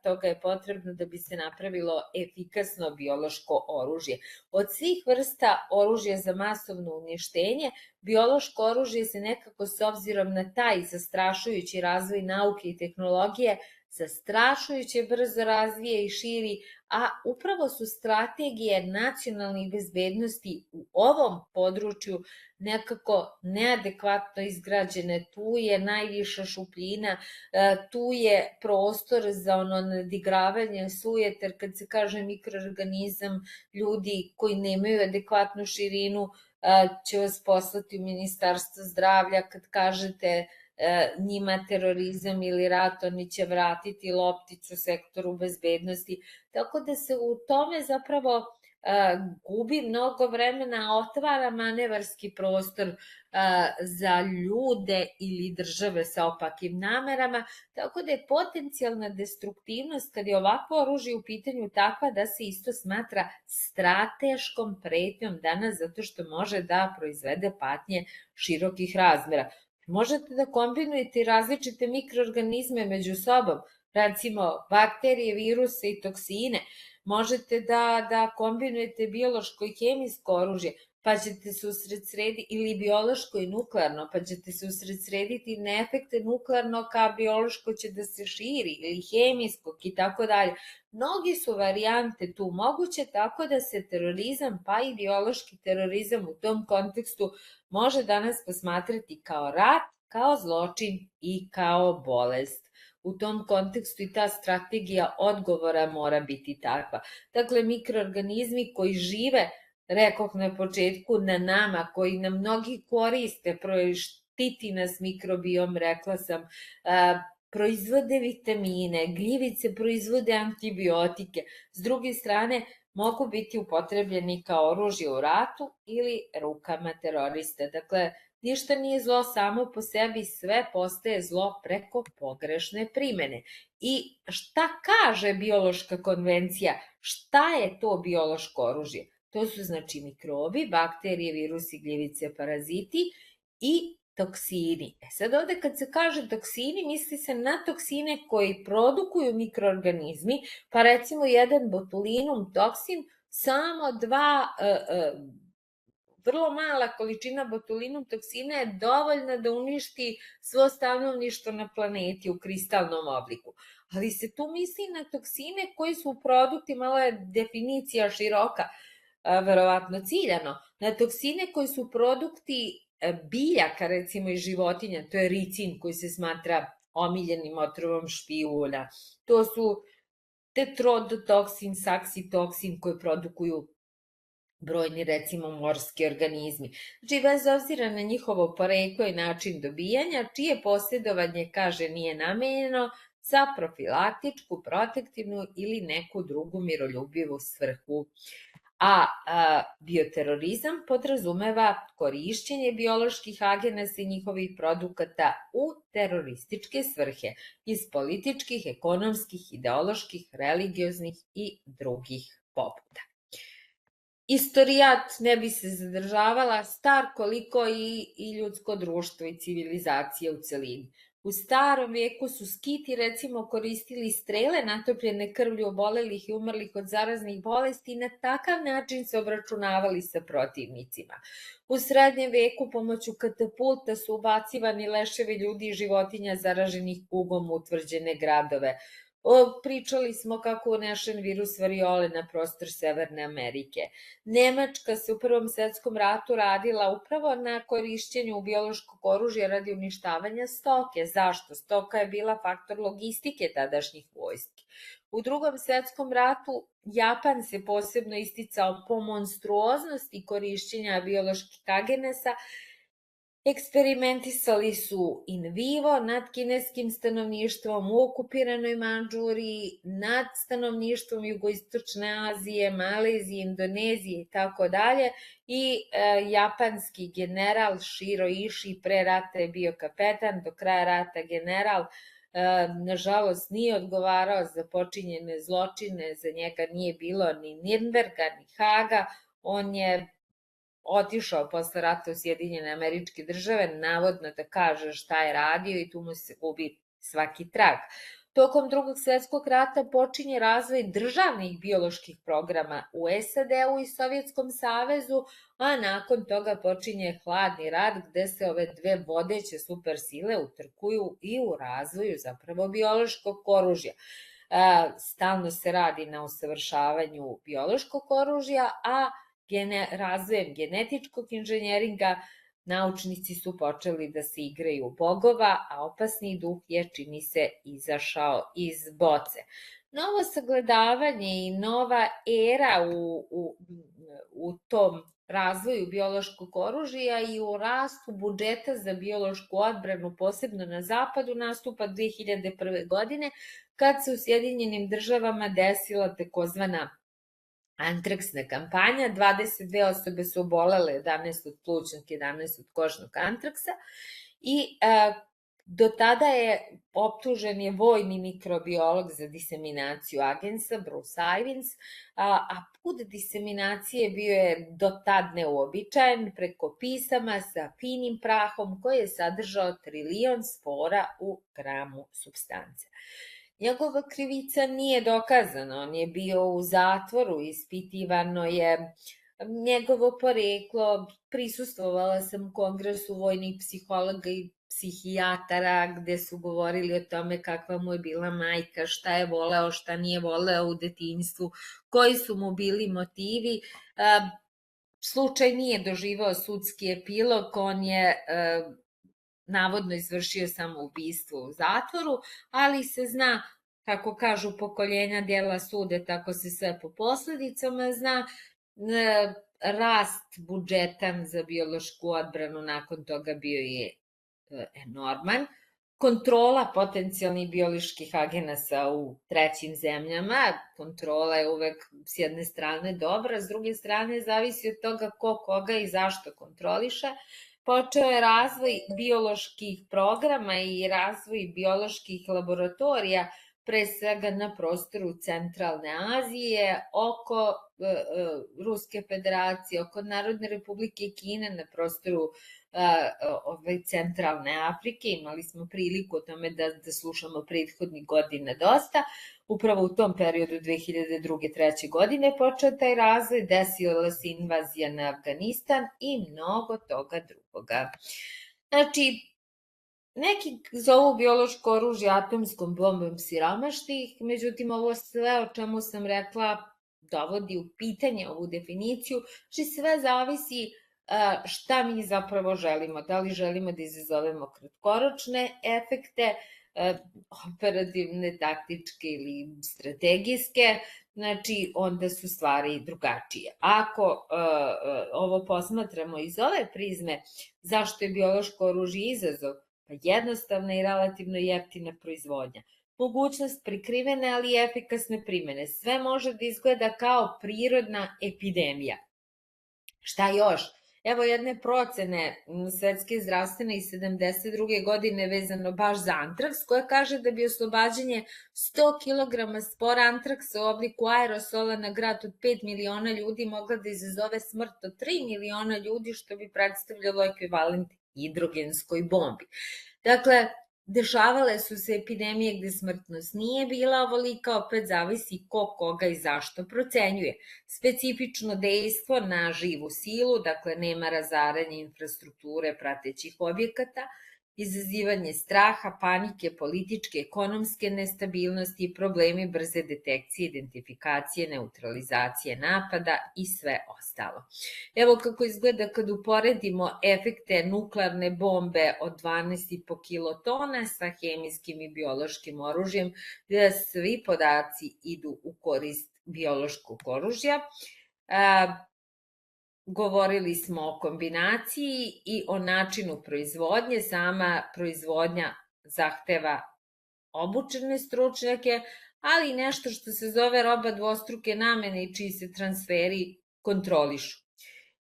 toga je potrebno da bi se napravilo efikasno biološko oružje. Od svih vrsta oružja za masovno uništenje, biološko oružje se nekako s obzirom na taj zastrašujući razvoj nauke i tehnologije zastrašujuće brzo razvije i širi, a upravo su strategije nacionalnih bezbednosti u ovom području nekako neadekvatno izgrađene. Tu je najviša šupljina, tu je prostor za ono nadigravanje sujeta, jer kad se kaže mikroorganizam, ljudi koji nemaju adekvatnu širinu će vas poslati u Ministarstvo zdravlja kad kažete njima terorizam ili rat, oni će vratiti lopticu sektoru bezbednosti. Tako da se u tome zapravo gubi mnogo vremena, otvara manevarski prostor za ljude ili države sa opakim namerama, tako da je potencijalna destruktivnost kad je ovakvo oružje u pitanju takva da se isto smatra strateškom pretnjom danas, zato što može da proizvede patnje širokih razmera. Možete da kombinujete različite mikroorganizme među sobom, recimo bakterije, viruse i toksine. Možete da kombinujete biološko i hemijsko oružje, pa ćete se usredsrediti, ili biološko i nuklearno, pa ćete se usredsrediti na efekte nuklearnog, a biološko će da se širi, ili hemijskog i tako dalje. Mnogi su varijante tu moguće, tako da se terorizam, pa i biološki terorizam u tom kontekstu može danas posmatrati kao rat, kao zločin i kao bolest. U tom kontekstu i ta strategija odgovora mora biti takva. Dakle, mikroorganizmi koji žive, rekoh na početku, na nama, koji nam mnogi koriste, štiti nas mikrobiom, rekla sam, proizvode vitamine, gljivice proizvode antibiotike, s druge strane mogu biti upotrebljeni kao oružje u ratu ili rukama terorista. Dakle, ništa nije zlo samo po sebi, sve postaje zlo preko pogrešne primene. I šta kaže biološka konvencija? Šta je to biološko oružje? To su znači mikrobi, bakterije, virusi, gljivice, paraziti i toksini. Sad ovde kad se kaže toksini, misli se na toksine koji produkuju mikroorganizmi, pa recimo jedan botulinum toksin, samo vrlo mala količina botulinum toksina je dovoljna da uništi svo stanovništvo na planeti u kristalnom obliku. Ali se tu misli na toksine koji su produkti, malo je definicija široka, verovatno ciljano, na toksine koji su produkti biljaka, recimo i životinja, to je ricin koji se smatra omiljenim otrovom špijuna. To su tetrodotoksin, saksitoksin koji produkuju brojni, recimo, morski organizmi. Znači, bez obzira na njihovo poreklo i način dobijanja, čije posjedovanje, kaže, nije namenjeno za profilaktičku, protektivnu ili neku drugu miroljubivu svrhu. A bioterorizam podrazumeva korišćenje bioloških agenasa i njihovih produkata u terorističke svrhe iz političkih, ekonomskih, ideoloških, religioznih i drugih pobuda. Istorijat ne bi se zadržavala, star koliko i ljudsko društvo i civilizacija u celini. U starom vijeku su Skiti, recimo, koristili strele natopljene krvlju obolelih i umrlih od zaraznih bolesti i na takav način se obračunavali sa protivnicima. U srednjem veku pomoću katapulta su ubacivani leševi ljudi i životinja zaraženih kugom u utvrđene gradove. Pričali smo kako je unešen virus variole na prostor Severne Amerike. Nemačka se u Prvom svetskom ratu radila upravo na korišćenju biološkog oružja radi uništavanja stoke. Zašto? Stoka je bila faktor logistike tadašnjih vojski. U Drugom svetskom ratu Japan se posebno isticao po monstruoznosti korišćenja bioloških agenesa. Eksperimentisali su in vivo nad kineskim stanovništvom u okupiranoj Mandžuriji, nad stanovništvom jugoistočne Azije, Malezije, Indonezije i tako dalje. I japanski general Shiro Ishii pre rata je bio kapetan, do kraja rata general, nažalost nije odgovarao za počinjene zločine, za njega nije bilo ni Nirnberga, ni Haga, on je otišao posle rata u Sjedinjene Američke Države, navodno da kaže šta je radio i tu mu se gubi svaki trag. Tokom Drugog svjetskog rata počinje razvoj državnih bioloških programa u SAD-u i Sovjetskom savezu, a nakon toga počinje hladni rat gde se ove dve vodeće supersile utrkuju i u razvoju zapravo biološkog oružja. Stalno se radi na usavršavanju biološkog oružja, a razvojem genetičkog inženjeringa naučnici su počeli da se igraju u bogova, a opasni duh je, čini se, izašao iz boce. Novo sagledavanje i nova era u tom razvoju biološkog oružja i u rastu budžeta za biološku odbranu, posebno na zapadu, nastupa 2001. godine, kad se u Sjedinjenim Državama desila takozvana antraksna kampanja. 22 osobe su obolele, 11 od plućnog, 11 od kožnog antraksa i do tada je optužen je vojni mikrobiolog za diseminaciju agensa, Bruce Ivins, a put diseminacije bio je do tad neuobičajen preko pisama sa finim prahom koji je sadržao 1 trilion spora u gramu supstance. Njegova krivica nije dokazana, on je bio u zatvoru, ispitivano je njegovo poreklo, prisustvovala sam u Kongresu vojnih psihologa i psihijatara gde su govorili o tome kakva mu je bila majka, šta je voleo, šta nije voleo u detinjstvu, koji su mu bili motivi. Slučaj nije doživao sudski epilog, on je navodno izvršio samoubistvo u zatvoru, ali se zna, kako kažu pokoljenja djela sude, tako se sve po posledicama zna, rast budžeta za biološku odbranu nakon toga bio je enorman. Kontrola potencijalnih bioloških agenasa u trećim zemljama, kontrola je uvek s jedne strane dobra, s druge strane zavisi od toga ko koga i zašto kontroliše. Počeo je razvoj bioloških programa i razvoj bioloških laboratorija pre svega na prostoru Centralne Azije, oko Ruske federacije, oko Narodne republike Kine na prostoru Centralne Afrike. Imali smo priliku o tome da slušamo prethodnih godina dosta. Upravo u tom periodu 2002-2003. godine počeo taj razvoj, desila se invazija na Afganistan i mnogo toga drugoga. Znači, neki zovu biološko oružje atomskom bombom siromašnih, međutim ovo sve o čemu sam rekla dovodi u pitanje ovu definiciju, što sve zavisi šta mi zapravo želimo. Da li želimo da izazovemo kratkoročne efekte, operativne, taktičke ili strategijske, znači onda su stvari drugačije. Ako ovo posmatramo iz ove prizme, zašto je biološko oružje izazov? Pa jednostavna i relativno jeftina proizvodnja. Mogućnost prikrivene, ali efikasne primene. Sve može da izgleda kao prirodna epidemija. Šta još? Evo jedne procene Svetske zdravstvene iz 72. godine vezano baš za antraks, koja kaže da bi oslobađanje 100 kg spora antraksa u obliku aerosola na grad od 5 miliona ljudi mogla da izazove smrt od 3 miliona ljudi, što bi predstavljalo ekvivalent hidrogenskoj bombi. Dakle, dešavale su se epidemije gde smrtnost nije bila ovolika, opet zavisi ko koga i zašto procenjuje. Specifično dejstvo na živu silu, dakle nema razaranja infrastrukture pratećih objekata, izazivanje straha, panike, političke, ekonomske nestabilnosti, problemi brze detekcije, identifikacije, neutralizacije napada i sve ostalo. Evo kako izgleda kad uporedimo efekte nuklearne bombe od 12,5 kilotona sa hemijskim i biološkim oružjem, gde svi podaci idu u korist biološkog oružja. Govorili smo o kombinaciji i o načinu proizvodnje. Sama proizvodnja zahteva obučene stručnjake, ali i nešto što se zove roba dvostruke namene i čiji se transferi kontrolišu.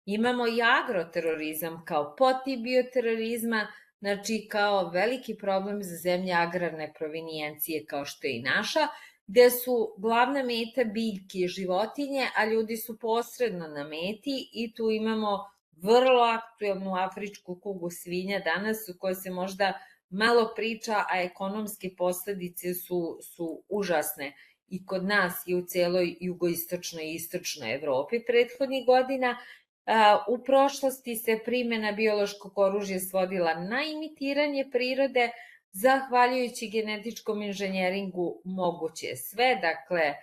Imamo i agroterorizam kao potip bioterorizma, znači kao veliki problem za zemlje agrarne provinijencije kao što je i naša, gde su glavna meta biljke i životinje, a ljudi su posredno na meti i tu imamo vrlo aktuelnu afričku kugu svinja danas u kojoj se možda malo priča, a ekonomske posledice su užasne i kod nas i u celoj jugoistočnoj i istočnoj Evropi prethodnih godina. U prošlosti se primena biološkog oružja svodila na imitiranje prirode. Zahvaljujući genetičkom inženjeringu moguće je sve, dakle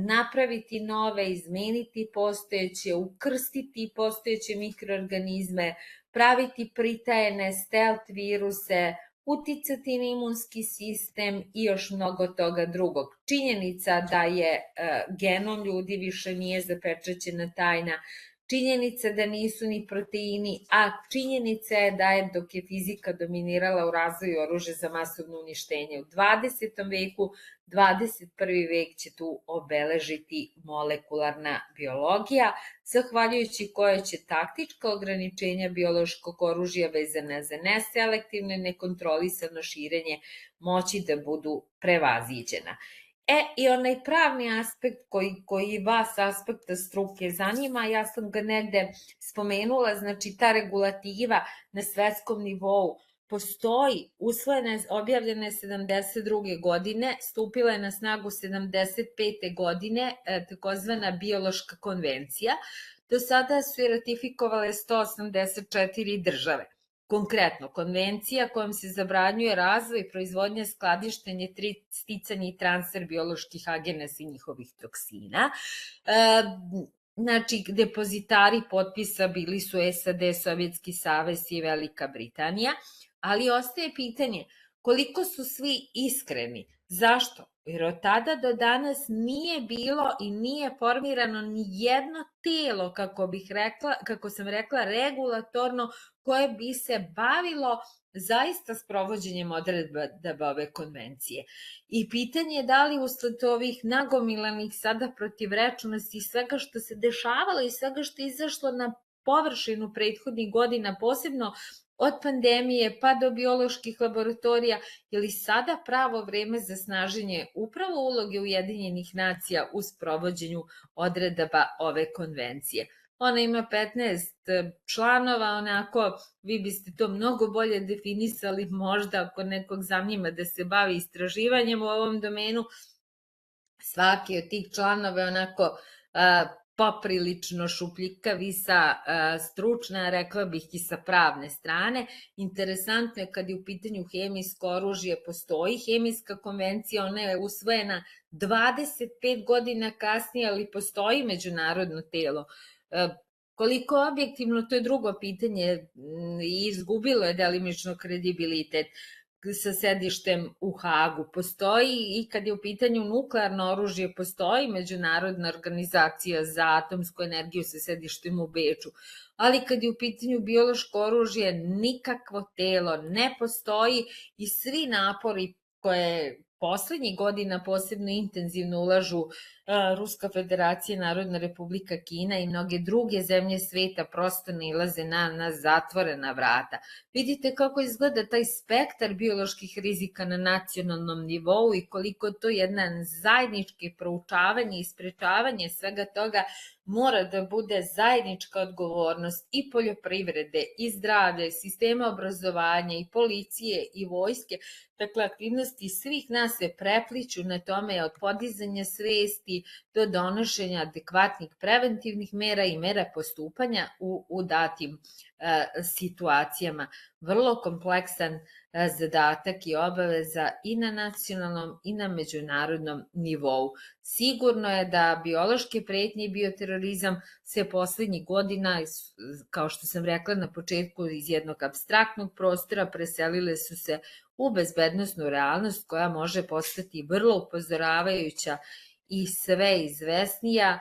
napraviti nove, izmeniti postojeće, ukrstiti postojeće mikroorganizme, praviti pritajene stealth viruse, uticati na imunski sistem i još mnogo toga drugog. Činjenica da je genom ljudi više nije zapečaćena tajna, činjenica da nisu ni proteini, a činjenica je da je dok je fizika dominirala u razvoju oružja za masovno uništenje u 20. veku, 21. vek će tu obeležiti molekularna biologija, zahvaljujući kojoj će taktička ograničenja biološkog oružja vezana za neselektivno i nekontrolisano širenje moći da budu prevaziđena. I onaj pravni aspekt koji vas aspekta struke zanima, ja sam ga negde spomenula, znači ta regulativa na svetskom nivou postoji, usvojena je, objavljena je 72. godine, stupila je na snagu 75. godine, takozvana biološka konvencija. Do sada su je ratifikovale 184 države. Konkretno, konvencija kojom se zabranjuje razvoj, proizvodnja, skladištenje, sticanje i transfer bioloških agenasa i njihovih toksina. Znači, depozitari potpisa bili su SAD, Sovjetski savez i Velika Britanija, ali ostaje pitanje koliko su svi iskreni. Zašto? Jer od tada do danas nije bilo i nije formirano ni jedno telo, kako sam rekla, regulatorno, koje bi se bavilo zaista sprovođenjem odredaba ove konvencije. I pitanje je da li usled ovih nagomilanih sada protivrečnosti i svega što se dešavalo i svega što je izašlo na površinu prethodnih godina, posebno od pandemije pa do bioloških laboratorija, je li sada pravo vreme za snaženje upravo uloge Ujedinjenih nacija u sprovođenju odredaba ove konvencije? Ona ima 15 članova, onako, vi biste to mnogo bolje definisali, možda ako nekog zanima da se bavi istraživanjem u ovom domenu. Svaki od tih članova je onako poprilično šupljikav i sa stručne, rekla bih i sa pravne strane. Interesantno je kad je u pitanju hemijsko oružje, postoji hemijska konvencija, ona je usvojena 25 godina kasnije, ali postoji međunarodno telo. Koliko objektivno, to je drugo pitanje i izgubilo je delimično kredibilitet sa sedištem u Hagu. Postoji i kad je u pitanju nuklearno oružje, postoji Međunarodna organizacija za atomsku energiju sa sedištem u Beču, ali kad je u pitanju biološko oružje, nikakvo telo ne postoji i svi napori koje poslednjih godina posebno intenzivno ulažu Ruska federacija, Narodna republika Kina i mnoge druge zemlje sveta prosto nailaze na zatvorena vrata. Vidite kako izgleda taj spektar bioloških rizika na nacionalnom nivou i koliko to jedan zajednički proučavanje i sprečavanje svega toga mora da bude zajednička odgovornost i poljoprivrede, i zdravlja, i sistema obrazovanja, i policije, i vojske. Dakle, aktivnosti svih nas se prepliću na tome od podizanja svesti do donošenja adekvatnih preventivnih mera i mera postupanja u datim situacijama. Vrlo kompleksan zadatak i obaveza i na nacionalnom i na međunarodnom nivou. Sigurno je da biološke pretnje i bioterorizam se poslednjih godina, kao što sam rekla na početku, iz jednog apstraktnog prostora preselile su se u bezbednosnu realnost koja može postati vrlo upozoravajuća i sve izvesnija.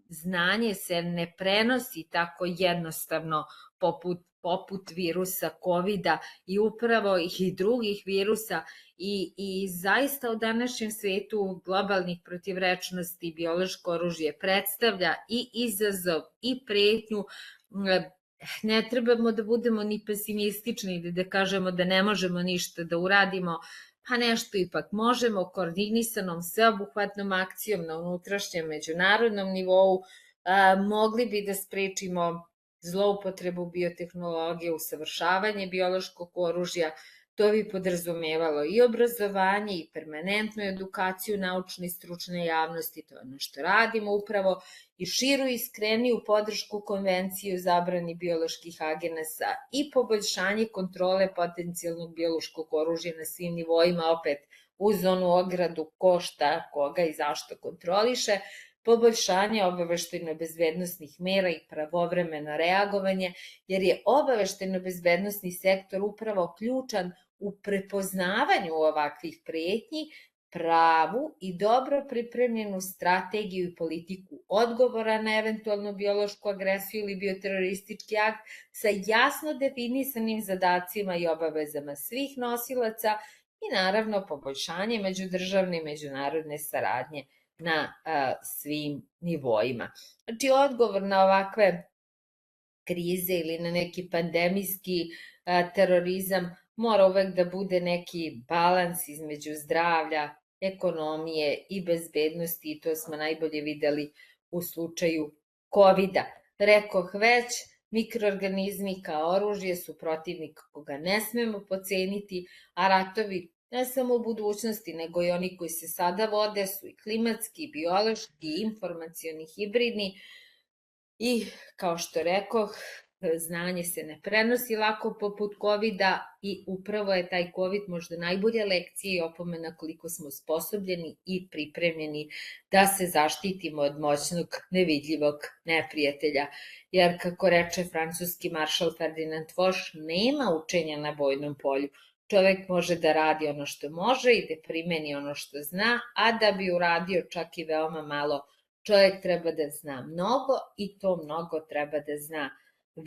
Znanje se ne prenosi tako jednostavno poput virusa COVID-a i upravo i drugih virusa i zaista u današnjem svetu globalnih protivrečnosti biološko oružje predstavlja i izazov i pretnju. Ne trebamo da budemo ni pesimistični ili da kažemo da ne možemo ništa da uradimo, pa nešto ipak možemo koordinisanom, sveobuhvatnom akcijom na unutrašnjem međunarodnom nivou. Mogli bi da sprečimo zloupotrebu biotehnologije, usavršavanje biološkog oružja. To bi podrazumevalo i obrazovanje i permanentnu edukaciju naučne i stručne javnosti, to je ono što radimo upravo, i širu i iskreniju podršku konvenciji o zabrani bioloških agenasa i poboljšanje kontrole potencijalnog biološkog oružja na svim nivoima, opet uz onu ogradu ko šta, koga i zašto kontroliše, poboljšanje obaveštajno-bezbednosnih mera i pravovremeno reagovanje, jer je obaveštajno-bezbednosni sektor upravo ključan u prepoznavanju ovakvih pretnji, pravu i dobro pripremljenu strategiju i politiku odgovora na eventualnu biološku agresiju ili bioteroristički akt sa jasno definisanim zadacima i obavezama svih nosilaca i naravno poboljšanje međudržavne i međunarodne saradnje na svim nivoima. Znači, odgovor na ovakve krize ili na neki pandemijski terorizam mora uvek da bude neki balans između zdravlja, ekonomije i bezbednosti i to smo najbolje videli u slučaju COVID-a. Rekoh već, mikroorganizmi kao oružje su protivnik koga ne smemo poceniti, a ratovi ne samo u budućnosti, nego i oni koji se sada vode su i klimatski, biološki, informacioni, hibridni i, kao što rekoh, znanje se ne prenosi lako poput COVID-a i upravo je taj COVID možda najbolja lekcija i opomena koliko smo sposobljeni i pripremljeni da se zaštitimo od moćnog, nevidljivog neprijatelja. Jer, kako reče francuski maršal Ferdinand Foch, nema učenja na bojnom polju. Čovek može da radi ono što može i da primeni ono što zna, a da bi uradio čak i veoma malo, čovek treba da zna mnogo i to mnogo treba da zna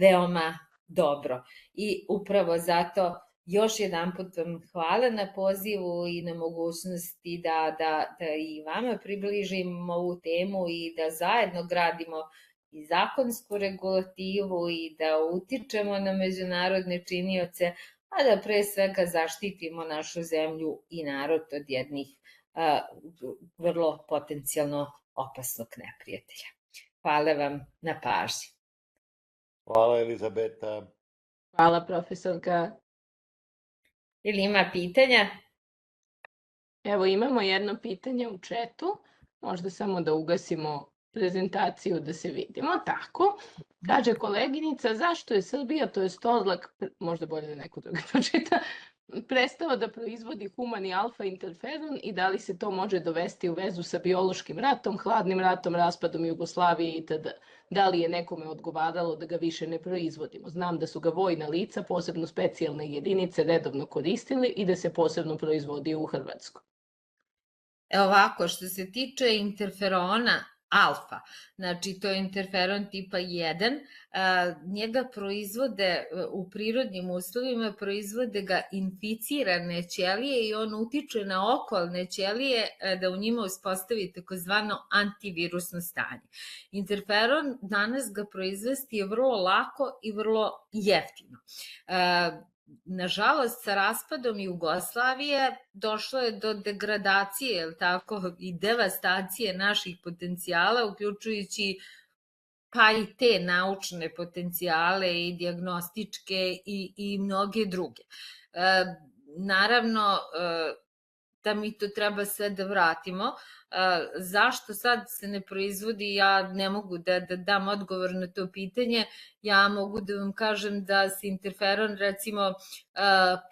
veoma dobro. I upravo zato još jedan put vam hvala na pozivu i na mogućnosti da i vama približim ovu temu i da zajedno gradimo i zakonsku regulativu i da utičemo na međunarodne činioce, a da pre svega zaštitimo našu zemlju i narod od jednih vrlo potencijalno opasnog neprijatelja. Hvala vam na pažnji. Hvala, Elizabeta. Hvala, profesorka. Ili ima pitanja? Evo, imamo jedno pitanje u četu. Možda samo da ugasimo prezentaciju da se vidimo. Tako. Kaže koleginica, zašto je Srbija, to je Orlak, možda bolje da neko drugi pročita, prestao da proizvodi humani alfa-interferon i da li se to može dovesti u vezu sa biološkim ratom, hladnim ratom, raspadom Jugoslavije itd. Da li je nekome odgovaralo da ga više ne proizvodimo? Znam da su ga vojna lica, posebno specijalne jedinice, redovno koristili i da se posebno proizvodio u Hrvatskoj. Ovako, što se tiče interferona alfa, znači to je interferon tipa 1, njega proizvode u prirodnim uslovima, proizvode ga inficirane ćelije i on utiče na okolne ćelije da u njima uspostavi takozvano antivirusno stanje. Interferon danas ga proizvesti je vrlo lako i vrlo jeftino. Nažalost, sa raspadom Jugoslavije došlo je do degradacije i devastacije naših potencijala, uključujući pa i te naučne potencijale i dijagnostičke i mnoge druge. Naravno, da mi to treba sve da vratimo. Zašto sad se ne proizvodi, ja ne mogu da dam odgovor na to pitanje. Ja mogu da vam kažem da se interferon recimo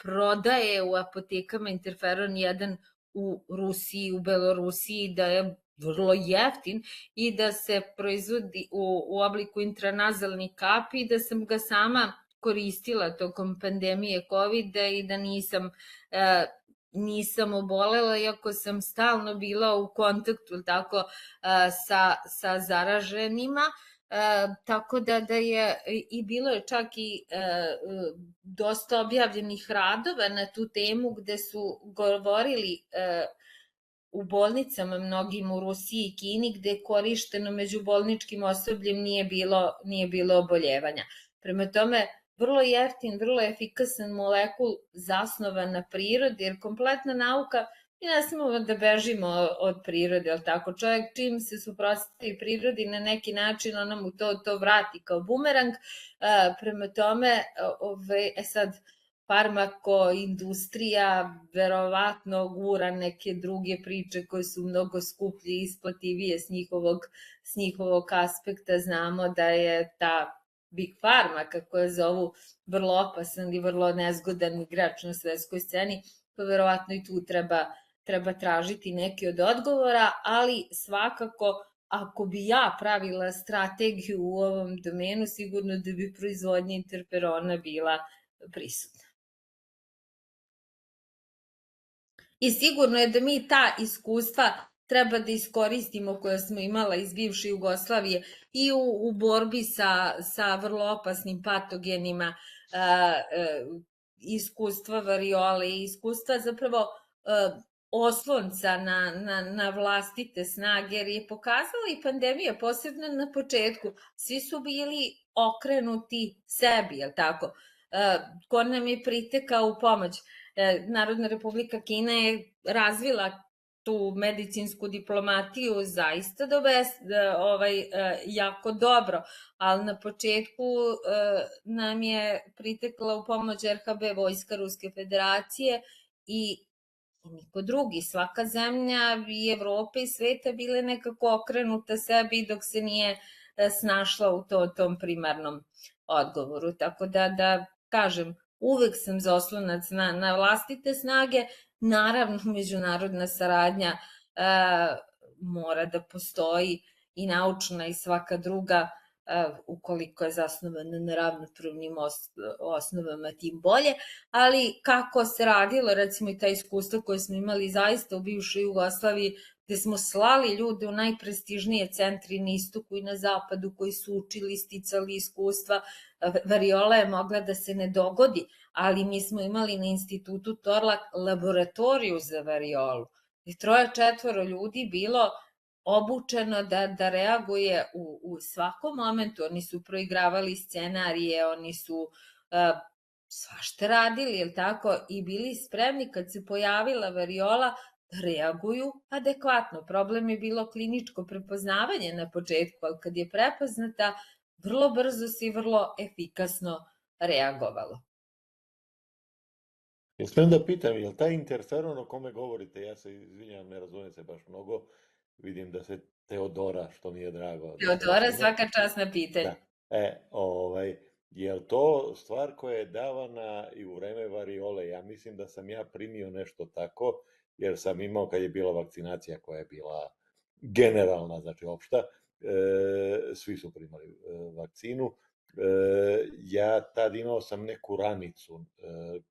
prodaje u apotekama, interferon 1 u Rusiji, u Belorusiji, da je vrlo jeftin i da se proizvodi u obliku intranazalnih kapi i da sam ga sama koristila tokom pandemije COVID-a i da nisam obolela, iako sam stalno bila u kontaktu sa zaraženima, tako da je i bilo je čak i dosta objavljenih radova na tu temu gde su govorili u bolnicama mnogim u Rusiji i Kini gde je korišteno među bolničkim osobljem nije bilo oboljevanja. Prema tome, vrlo jeftin, vrlo efikasan molekul zasnovan na prirodi, jer kompletna nauka, mi ne smemo da bežimo od prirode, ali tako, čovjek čim se suprotstavi prirodi na neki način, ona mu to vrati kao bumerang, prema tome, sad, farmakoindustrija verovatno gura neke druge priče koje su mnogo skuplje i isplativije s njihovog aspekta. Znamo da je ta Big Pharma, kako je zovu, vrlo opasan i vrlo nezgodan igrač na svetskoj sceni, pa verovatno i tu treba tražiti neki od odgovora, ali svakako ako bi ja pravila strategiju u ovom domenu, sigurno da bi proizvodnja interferona bila prisutna. I sigurno je da mi ta iskustva treba da iskoristimo koja smo imala iz bivše Jugoslavije i u borbi sa vrlo opasnim patogenima, iskustva variole i iskustva zapravo oslonca na vlastite snage, jer je pokazala i pandemija, posebno na početku, svi su bili okrenuti sebi, jel tako? Ko nam je pritekao u pomoć? Narodna Republika Kina je razvila tu medicinsku diplomatiju zaista jako dobro, ali na početku nam je pritekla u pomoć RHB, Vojska Ruske federacije i niko drugi. Svaka zemlja i Evrope i sveta bile nekako okrenuta sebi dok se nije snašla u tom primarnom odgovoru. Tako da kažem, uvek sam za oslonac na vlastite snage. Naravno, međunarodna saradnja mora da postoji i naučna i svaka druga, ukoliko je zasnovana na ravnopravnim osnovama, tim bolje, ali kako se radilo, recimo i ta iskustva koje smo imali zaista u bivšoj Jugoslaviji, gde smo slali ljude u najprestižnije centri na istoku i na zapadu koji su učili, sticali iskustva, variola je mogla da se ne dogodi, ali mi smo imali na institutu Torlak laboratoriju za variolu i 3-4 ljudi bilo obučeno da reaguje u svakom momentu. Oni su proigravali scenarije, oni su svašta radili, jel tako, i bili spremni kad se pojavila variola da reaguju adekvatno. Problem je bilo kliničko prepoznavanje na početku, ali kad je prepoznata, vrlo brzo se i vrlo efikasno reagovalo. Smijem da pitam, je li taj interferon o kome govorite, ja se izvinjam, ne razumijem se baš mnogo, vidim da se Teodora, što mi je drago. Teodora, svaka čast na pitanje. Da. Je li to stvar koja je davana i u vreme variole? Ja mislim da sam ja primio nešto tako, jer sam imao kad je bila vakcinacija koja je bila generalna, znači opšta, svi su primali vakcinu. Ja tad imao sam neku ranicu,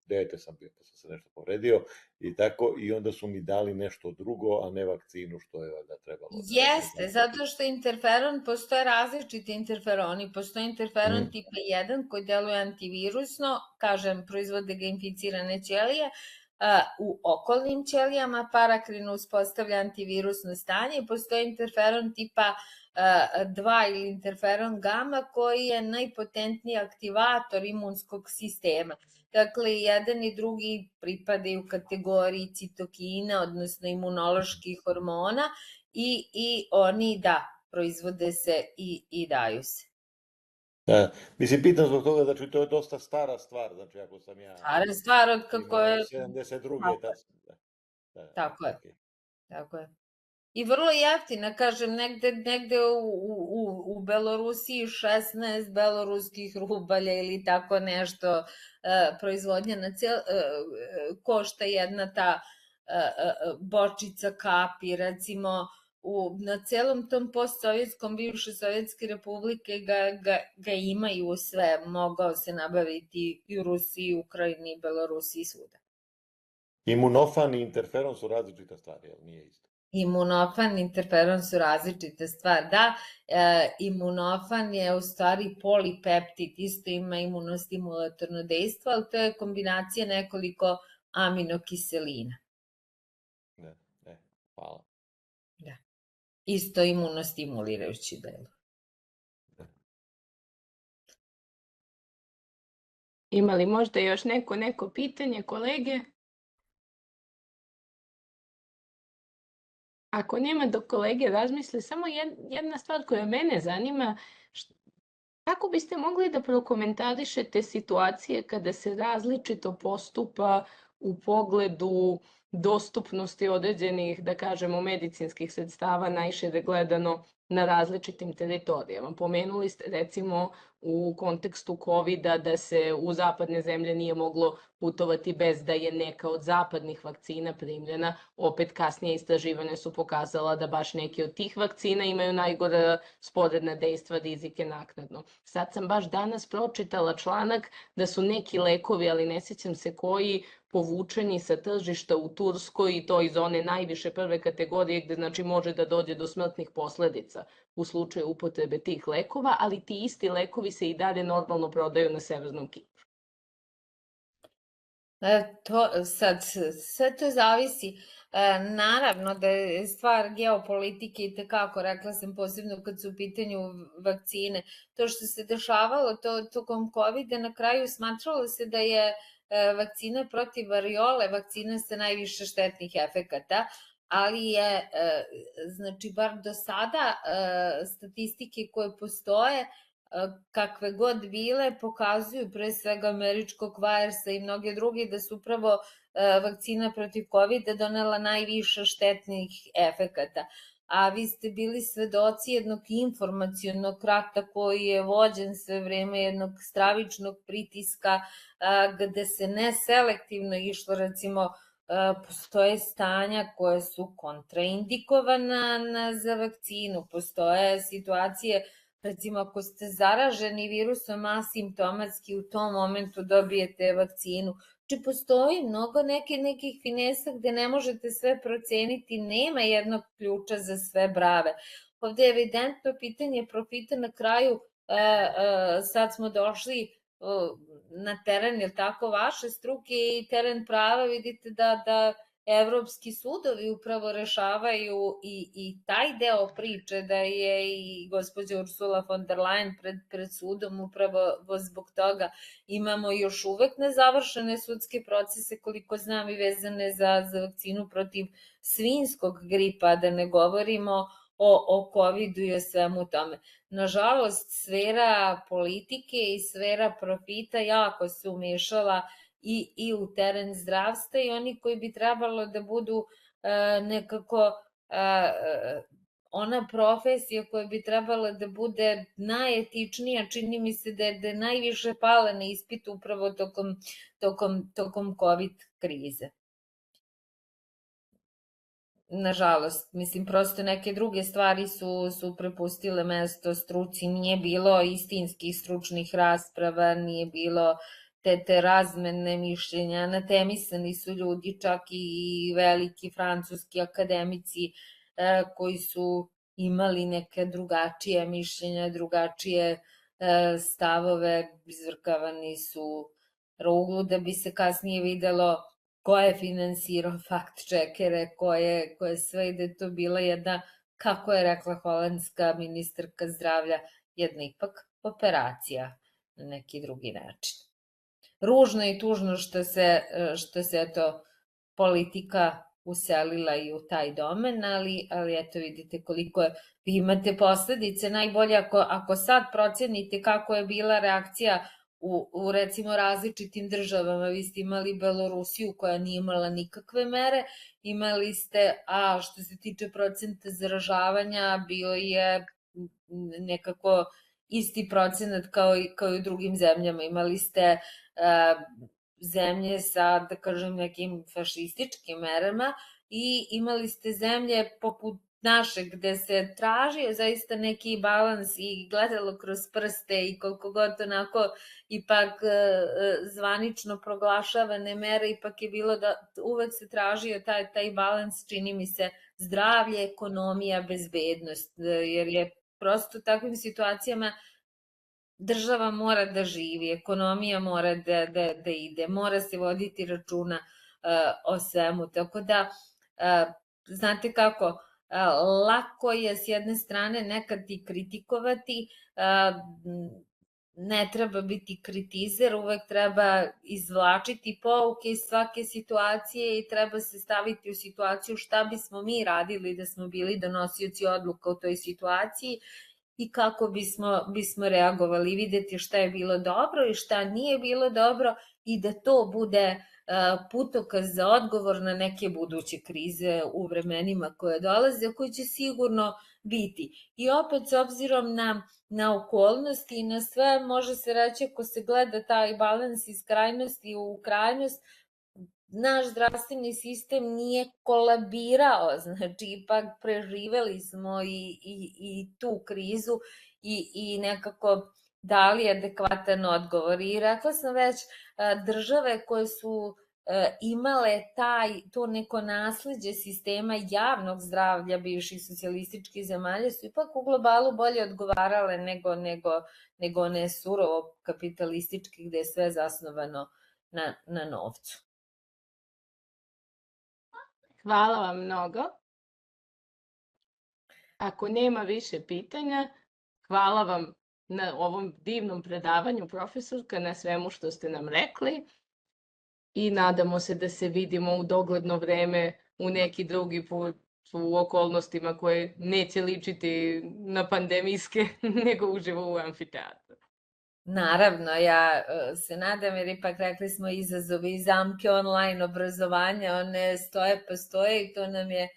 dete sam bio, pa sam se nešto povredio i tako, i onda su mi dali nešto drugo, a ne vakcinu, što je valjda trebalo. Jeste, zato što interferon, postoje različiti interferoni, postoji interferon tipa 1 koji deluje antivirusno, kažem, proizvode ga inficirane ćelije, u okolnim ćelijama parakrino uspostavlja antivirusno stanje, postoji interferon tipa 2 ili interferon gamma koji je najpotentniji aktivator imunskog sistema. Dakle, jedan i drugi pripadaju kategoriji citokina, odnosno imunoloških hormona i oni, proizvode se i daju se. Da, mislim, pitam zbog toga, znači to je dosta stara stvar, znači ako sam ja... Stara stvar od kako je... 72. Tako je, tako je. I vrlo jeftina, kažem, negde u Belorusiji 16 beloruskih rubalja ili tako nešto proizvodnja košta jedna ta bočica kapi, recimo na celom tom postsovjetskom bivše Sovjetske republike ga imaju sve, mogao se nabaviti i u Rusiji, Ukrajini, Belorusiji, svuda. Imunofan i interferon su različita stvari, ali nije isto. Imunofan i interferon su različite stvari, da. Imunofan je u stvari polipeptid, isto ima imunostimulatorno dejstvo, ali to je kombinacija nekoliko aminokiselina. Hvala. Da. Isto imunostimulirajući delo. Ima li možda još neko pitanje, kolege? Ako nema, dok kolege razmisle, samo jedna stvar koja mene zanima, kako biste mogli da prokomentarišete situacije kada se različito postupa u pogledu dostupnosti određenih, da kažemo, medicinskih sredstava, najšire gledano, na različitim teritorijama? Pomenuli ste, recimo, u kontekstu COVID-a da se u zapadne zemlje nije moglo putovati bez da je neka od zapadnih vakcina primljena. Opet kasnije istraživanja su pokazala da baš neki od tih vakcina imaju najgore sporedna dejstva, rizike naknadno. Sad sam baš danas pročitala članak da su neki lekovi, ali ne sjećam se koji, povučeni sa tržišta u Turskoj i to iz one najviše prve kategorije gde znači može da dođe do smrtnih posledica u slučaju upotrebe tih lekova, ali ti isti lekovi se i dalje normalno prodaju na Severnom Kipru. Sve to zavisi. Naravno da je stvar geopolitike i tekako, rekla sam posebno kad su u pitanju vakcine. To što se dešavalo tokom COVID-a, na kraju smatralo se da je vakcina protiv variole vakcina sa najviše štetnih efekata, ali je, znači, bar do sada statistike koje postoje, kakve god bile, pokazuju pre svega američkog Vajersa i mnoge druge da su upravo vakcina protiv COVID-a donela najviše štetnih efekata. A vi ste bili svedoci jednog informacionog rata koji je vođen sve vreme, jednog stravičnog pritiska gde se neselektivno išlo, recimo, postoje stanja koje su kontraindikovana za vakcinu, postoje situacije, recimo ako ste zaraženi virusom asimptomatski, u tom momentu dobijete vakcinu. Znači, postoji mnogo nekih finesa gde ne možete sve proceniti, nema jednog ključa za sve brave. Ovde je evidentno pitanje profita na kraju, sad smo došli na teren, je li tako, vaše struke i teren prava, vidite da evropski sudovi upravo rešavaju i taj deo priče, da je i gospođa Ursula von der Leyen pred sudom upravo zbog toga. Imamo još uvek nezavršene sudske procese, koliko znam, i vezane za vakcinu protiv svinjskog gripa, da ne govorimo o COVID-u i o svemu tome. Nažalost, sfera politike i sfera profita jako se umešala i u teren zdravstva, i oni koji bi trebalo da budu nekako ona profesija koja bi trebala da bude najetičnija, čini mi se da je najviše pala na ispitu upravo tokom COVID krize. Nažalost, mislim, prosto neke druge stvari su prepustile mesto struci, nije bilo istinskih stručnih rasprava, nije bilo te razmene mišljenja, anatemisani su ljudi, čak i veliki francuski akademici koji su imali neke drugačije mišljenja, drugačije stavove, izvrkavani su ruglu, da bi se kasnije videlo ko je finansirao fact-checkere, ko je sve, da je to bila jedna, kako je rekla holandska ministarka zdravlja, jedna ipak operacija na neki drugi način. Ružno i tužno što se eto politika uselila i u taj domen, ali eto vidite koliko je, vi imate posledice, najbolje ako sad procenite kako je bila reakcija u recimo različitim državama. Vi ste imali Belorusiju koja nije imala nikakve mere, imali ste, a što se tiče procenta zaražavanja, bio je nekako isti procenat kao i u drugim zemljama. Imali ste zemlje sa, da kažem, nekim fašističkim merama i imali ste zemlje poput naše, gde se tražio zaista neki balans i gledalo kroz prste i koliko god onako ipak zvanično proglašavane mere, ipak je bilo da uvek se tražio taj balans, čini mi se, zdravlje, ekonomija, bezbednost, jer je prosto u takvim situacijama država mora da živi, ekonomija mora da ide, mora se voditi računa o svemu, tako da, znate kako, lako je s jedne strane nekad i kritikovati, ne treba biti kritizer, uvek treba izvlačiti pouke iz svake situacije i treba se staviti u situaciju šta bismo mi radili da smo bili donosioci odluka u toj situaciji i kako bismo reagovali, videti šta je bilo dobro i šta nije bilo dobro i da to bude putokaz za odgovor na neke buduće krize u vremenima koje dolaze, koje će sigurno biti. I opet, s obzirom na okolnosti i na sve, može se reći, ako se gleda taj balans iz krajnosti u krajnost, naš zdravstveni sistem nije kolabirao, znači ipak preživeli smo i tu krizu i nekako dali adekvatan odgovor. I rekla sam već, države koje su imale to neko nasleđe sistema javnog zdravlja bivših socijalističkih zemalja su ipak u globalu bolje odgovarale nego one surovo kapitalističke gde je sve zasnovano na novcu. Hvala vam mnogo. Ako nema više pitanja, hvala vam na ovom divnom predavanju, profesorka, na svemu što ste nam rekli i nadamo se da se vidimo u dogledno vreme u neki drugi put u okolnostima koje neće ličiti na pandemijske, nego uživo u amfiteatru. Naravno, ja se nadam, jer ipak rekli smo izazovi i zamke online obrazovanja, one stoje pa stoje i to nam je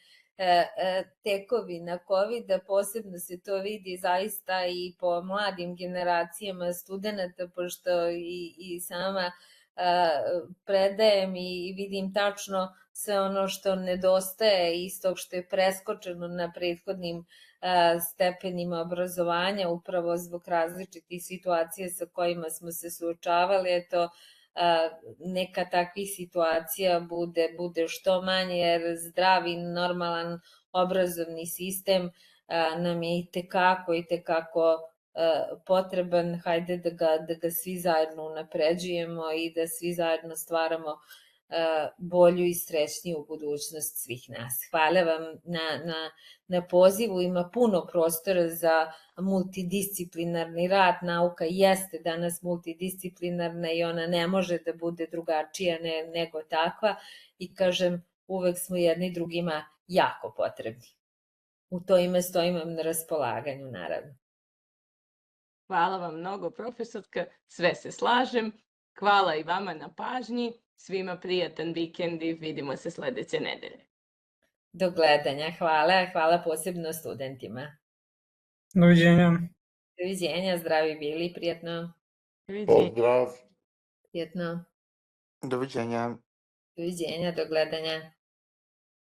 tekovina COVID-a, posebno se to vidi zaista i po mladim generacijama studenta, pošto i sama predajem i vidim tačno sve ono što nedostaje iz tog što je preskočeno na prethodnim stepenima obrazovanja, upravo zbog različitih situacija sa kojima smo se suočavali. Eto, neka takvih situacija bude što manje, jer zdravi, normalan obrazovni sistem nam je i tekako potreban. Hajde da ga svi zajedno unapređujemo i da svi zajedno stvaramo bolju i srećniju budućnost svih nas. Hvala vam na pozivu, ima puno prostora za multidisciplinarni rad, nauka jeste danas multidisciplinarna i ona ne može da bude drugačija nego takva i kažem, uvek smo jedni drugima jako potrebni. U to ime stojim vam na raspolaganju, naravno. Hvala vam mnogo, profesorka, sve se slažem. Hvala i vama na pažnji, svima prijatan vikend i vidimo se sledeće nedelje. Do gledanja, hvala posebno studentima. Doviđenja. Doviđenja, zdravi bili, prijatno. Pozdrav! Prijatno. Doviđenja. Doviđenja, do gledanja.